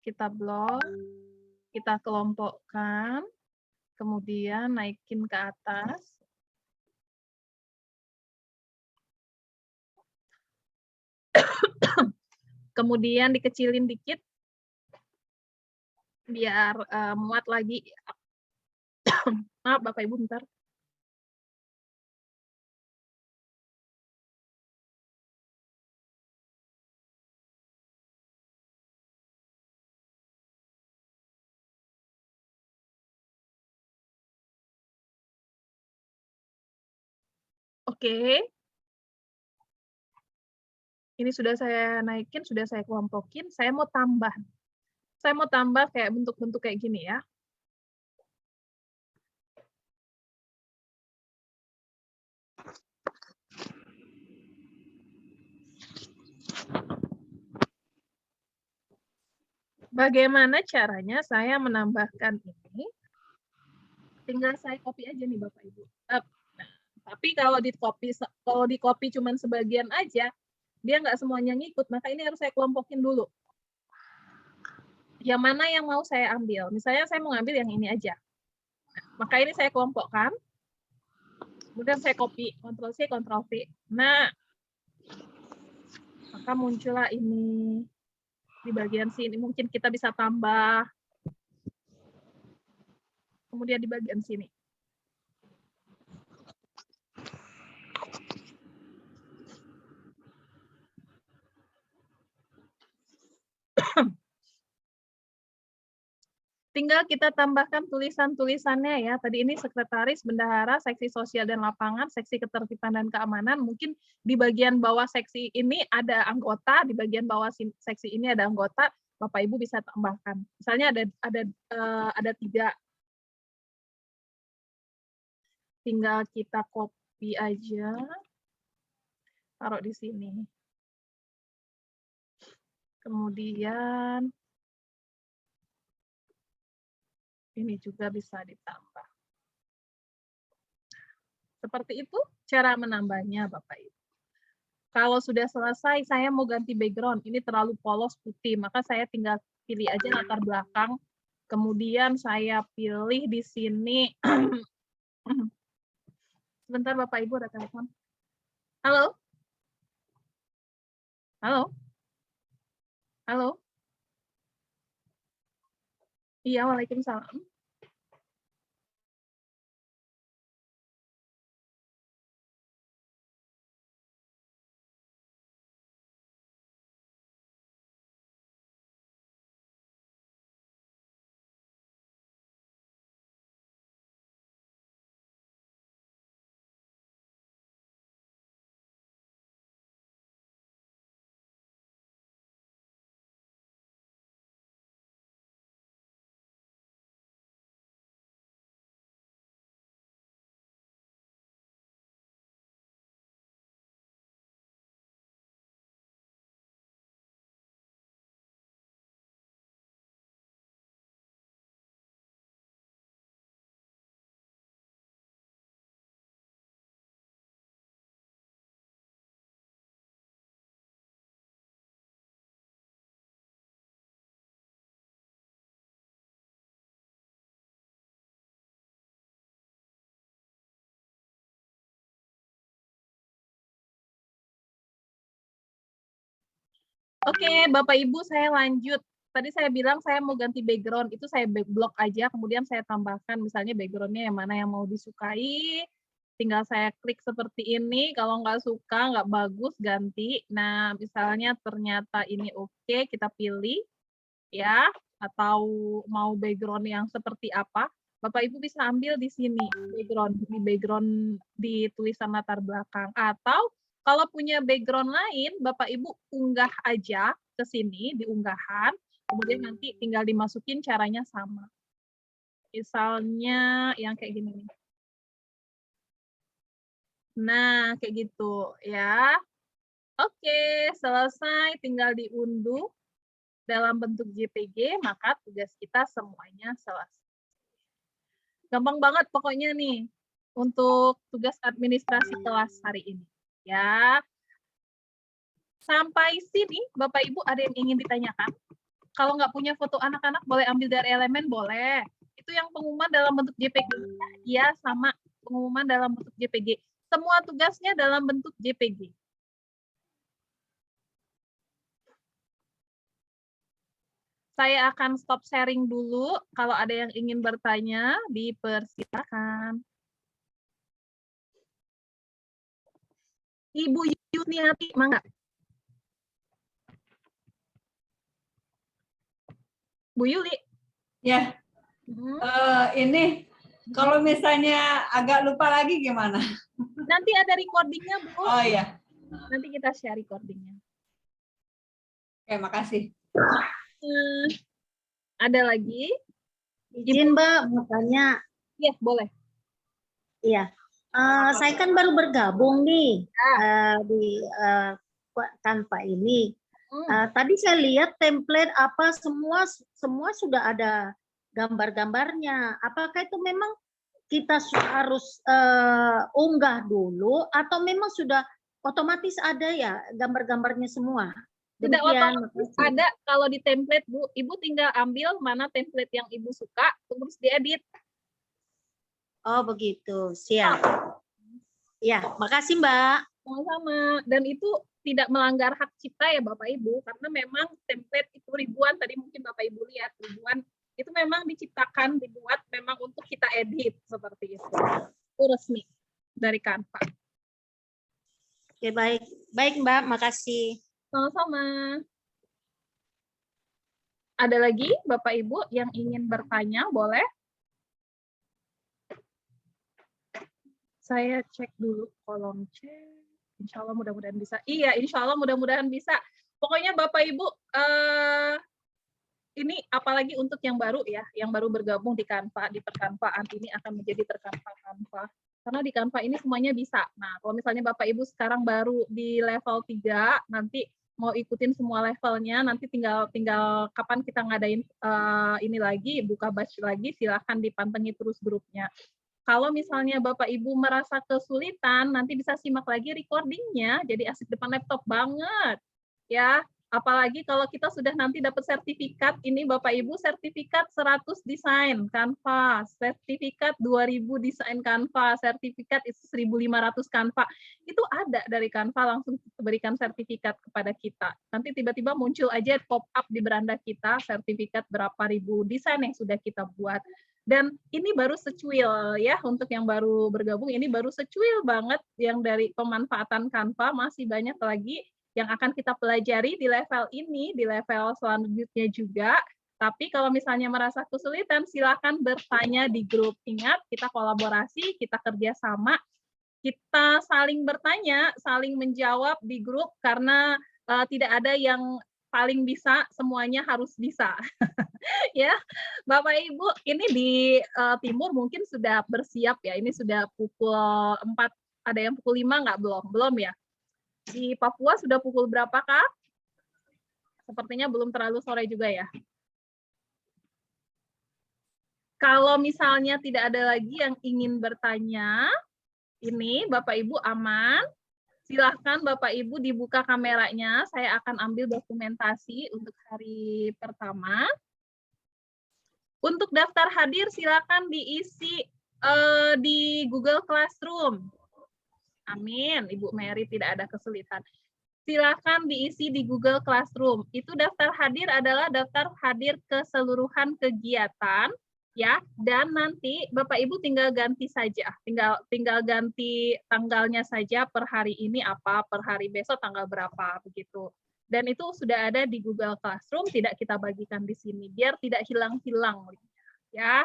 S1: Kita blok, kita kelompokkan, kemudian naikin ke atas. Kemudian dikecilin dikit, biar muat lagi. Maaf Bapak Ibu, bentar. Oke. Ini sudah saya naikin, sudah saya kelompokin, saya mau tambah. Saya mau tambah kayak bentuk-bentuk kayak gini ya. Bagaimana caranya saya menambahkan ini? Tinggal saya copy aja nih Bapak Ibu. Nah, tapi kalau di copy cuman sebagian aja, dia nggak semuanya ngikut, maka ini harus saya kelompokin dulu. Yang mana yang mau saya ambil? Misalnya saya mau ngambil yang ini aja. Nah, maka ini saya kelompokkan. Kemudian saya copy, Ctrl-C, Ctrl-V. Nah, maka muncullah ini di bagian sini. Mungkin kita bisa tambah. Kemudian di bagian sini. Tinggal kita tambahkan tulisan-tulisannya ya. Tadi ini sekretaris, bendahara, seksi sosial dan lapangan, seksi ketertiban dan keamanan. Mungkin di bagian bawah seksi ini ada anggota, di bagian bawah seksi ini ada anggota. Bapak Ibu bisa tambahkan. Misalnya ada 3. Tinggal kita copy aja. Taruh di sini. Kemudian ini juga bisa ditambah. Seperti itu cara menambahnya, Bapak Ibu. Kalau sudah selesai, saya mau ganti background. Ini terlalu polos putih, maka saya tinggal pilih aja latar belakang. Kemudian saya pilih di sini. Sebentar, Bapak Ibu, ada telepon. Halo? Halo? Halo? Iya, waalaikumsalam. Oke, Bapak Ibu, saya lanjut. Tadi saya bilang saya mau ganti background, itu saya backblock aja, kemudian saya tambahkan misalnya backgroundnya yang mana yang mau disukai, tinggal saya klik seperti ini, kalau nggak suka, nggak bagus, ganti. Nah, misalnya ternyata ini oke, kita pilih, ya, atau mau background yang seperti apa, Bapak Ibu bisa ambil di sini, background di tulisan latar belakang, atau kalau punya background lain, Bapak Ibu unggah aja ke sini di unggahan, kemudian nanti tinggal dimasukin caranya sama. Misalnya yang kayak gini nih. Nah, kayak gitu ya. Oke, selesai, tinggal diunduh dalam bentuk JPG, maka tugas kita semuanya selesai. Gampang banget pokoknya nih untuk tugas administrasi kelas hari ini. Ya, sampai sini Bapak Ibu ada yang ingin ditanyakan? Kalau nggak punya foto anak-anak boleh ambil dari elemen, boleh. Itu yang pengumuman dalam bentuk JPG. Ya, sama pengumuman dalam bentuk JPG. Semua tugasnya dalam bentuk JPG. Saya akan stop sharing dulu. Kalau ada yang ingin bertanya, dipersilakan. Ibu Yuniati, mangga. Bu Yuli.
S4: Ya, ini kalau misalnya agak lupa lagi gimana?
S1: Nanti ada recordingnya, Bu.
S4: Oh iya.
S1: Nanti kita share recordingnya.
S4: Oke, makasih.
S1: Ada lagi?
S3: Izin Mbak, mau tanya.
S1: Iya, boleh.
S3: Iya. Saya kan baru bergabung nih di Canva ini. Tadi saya lihat template apa semua sudah ada gambar-gambarnya. Apakah itu memang kita harus unggah dulu atau memang sudah otomatis ada ya gambar-gambarnya semua?
S1: Tidak
S3: Demikian.
S1: otomatis ada kalau di template, Bu. Ibu tinggal ambil mana template yang Ibu suka, terus diedit.
S3: Oh begitu, siap. Ya, makasih Mbak.
S1: Sama-sama. Dan itu tidak melanggar hak cipta ya Bapak Ibu, karena memang template itu ribuan, tadi mungkin Bapak Ibu lihat ribuan, itu memang diciptakan, dibuat memang untuk kita edit seperti itu. Itu resmi dari Canva.
S3: Oke, baik. Baik Mbak, makasih.
S1: Sama-sama. Ada lagi Bapak Ibu yang ingin bertanya, boleh? Saya cek dulu kolom chat. Insya Allah mudah-mudahan bisa. Iya, insya Allah mudah-mudahan bisa. Pokoknya Bapak Ibu, ini apalagi untuk yang baru ya, yang baru bergabung di Canva, di perkanvaan ini akan menjadi Canva. Karena di Canva ini semuanya bisa. Nah, kalau misalnya Bapak Ibu sekarang baru di level 3, nanti mau ikutin semua levelnya, nanti tinggal kapan kita ngadain ini lagi, buka batch lagi, silahkan dipantengin terus grupnya. Kalau misalnya Bapak Ibu merasa kesulitan, nanti bisa simak lagi recordingnya, jadi asik depan laptop banget. Ya, apalagi kalau kita sudah nanti dapat sertifikat, ini Bapak Ibu sertifikat 100 desain Canva, sertifikat 2000 desain Canva, sertifikat itu 1500 Canva. Itu ada dari Canva langsung berikan sertifikat kepada kita. Nanti tiba-tiba muncul aja pop up di beranda kita, sertifikat berapa ribu desain yang sudah kita buat. Dan ini baru secuil ya, untuk yang baru bergabung ini baru secuil banget yang dari pemanfaatan Canva, masih banyak lagi yang akan kita pelajari di level ini, di level selanjutnya juga. Tapi kalau misalnya merasa kesulitan, silakan bertanya di grup. Ingat, kita kolaborasi, kita kerjasama, kita saling bertanya, saling menjawab di grup, karena tidak ada yang paling bisa, semuanya harus bisa. Ya, Bapak Ibu, ini di timur mungkin sudah bersiap ya. Ini sudah pukul 4, ada yang pukul 5 nggak? Belum ya. Di Papua sudah pukul berapa, Kak? Sepertinya belum terlalu sore juga ya. Kalau misalnya tidak ada lagi yang ingin bertanya, ini Bapak Ibu aman. Silahkan Bapak Ibu dibuka kameranya. Saya akan ambil dokumentasi untuk hari pertama. Untuk daftar hadir silakan diisi di Google Classroom. Amin, Ibu Mary tidak ada kesulitan. Silakan diisi di Google Classroom. Itu daftar hadir adalah daftar hadir keseluruhan kegiatan ya, dan nanti Bapak Ibu tinggal ganti saja. Tinggal ganti tanggalnya saja, per hari ini apa, per hari besok tanggal berapa begitu. Dan itu sudah ada di Google Classroom, tidak kita bagikan di sini biar tidak hilang-hilang ya.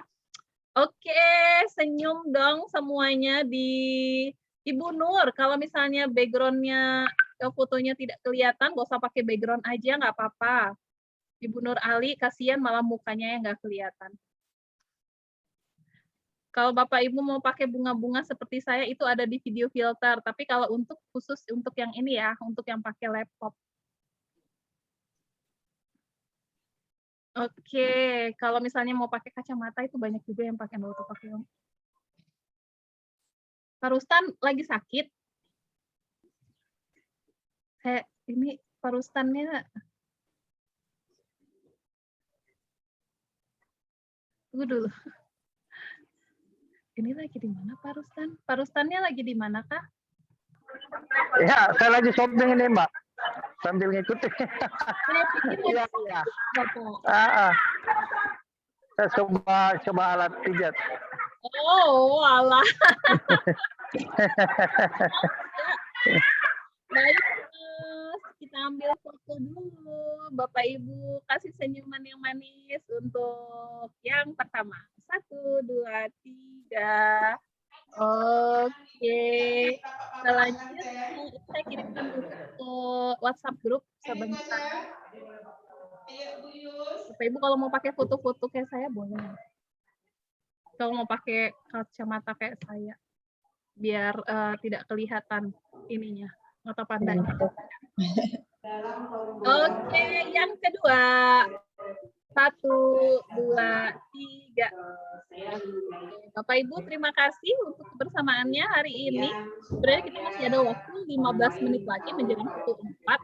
S1: Oke, senyum dong semuanya di Ibu Nur. Kalau misalnya background-nya, fotonya tidak kelihatan, nggak usah pakai background aja, nggak apa-apa. Ibu Nur Ali, kasihan malah mukanya yang nggak kelihatan. Kalau Bapak Ibu mau pakai bunga-bunga seperti saya, itu ada di video filter. Tapi kalau untuk khusus untuk yang ini ya, untuk yang pakai laptop. Oke, kalau misalnya mau pakai kacamata itu banyak juga yang pakai auto pakai. Pak Rustan lagi sakit. Ini Pak Rustannya. Tunggu dulu. Ini lagi di mana Pak Rustan? Pak Rustannya lagi di mana kah?
S5: Ya, saya lagi shopping ini Mbak. Sambil ngikutin. Iya, iya. Saya coba alat pijat.
S1: Oh, alah. Baik, kita ambil foto dulu. Bapak Ibu kasih senyuman yang manis untuk yang pertama. 1, 2, 3. Oke. Selanjutnya saya kirimkan dulu ke WhatsApp grup sebentar. Bapak Ibu kalau mau pakai foto-foto kayak saya boleh. Kalau mau pakai kacamata kayak saya, biar tidak kelihatan ininya, mata pandanya. Oke, yang kedua. 1, 2, 3. Bapak Ibu, terima kasih untuk kebersamaannya hari ini. Sebenarnya kita masih ada waktu 15 menit lagi menjelang pukul 4.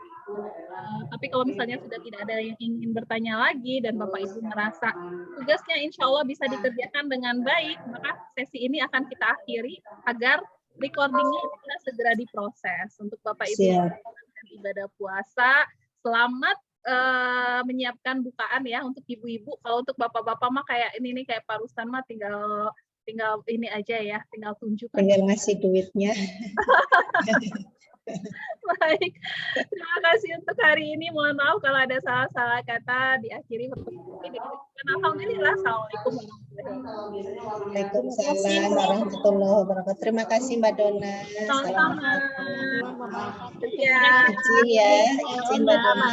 S1: Tapi kalau misalnya sudah tidak ada yang ingin bertanya lagi dan Bapak Ibu merasa tugasnya insya Allah bisa dikerjakan dengan baik, maka sesi ini akan kita akhiri agar recordingnya bisa segera diproses. Untuk Bapak Ibu yang melakukan ibadah puasa, selamat menyiapkan bukaan ya untuk ibu-ibu. Kalau untuk bapak-bapak mah kayak ini nih, kayak Pak Rustan mah tinggal ini aja ya, tinggal tunjuk.
S6: Tinggal ngasih duitnya.
S1: Baik, terima kasih untuk hari ini. Mohon maaf kalau ada salah-salah kata diakhiri pertemuan ini. Alhamdulillah. Assalamualaikum warahmatullahi wabarakatuh.
S6: Waalaikumsalam warahmatullahi wabarakatuh. Terima kasih Mbak Donna.
S1: Sama-sama.
S6: Izin ya, izin Mbak Donna.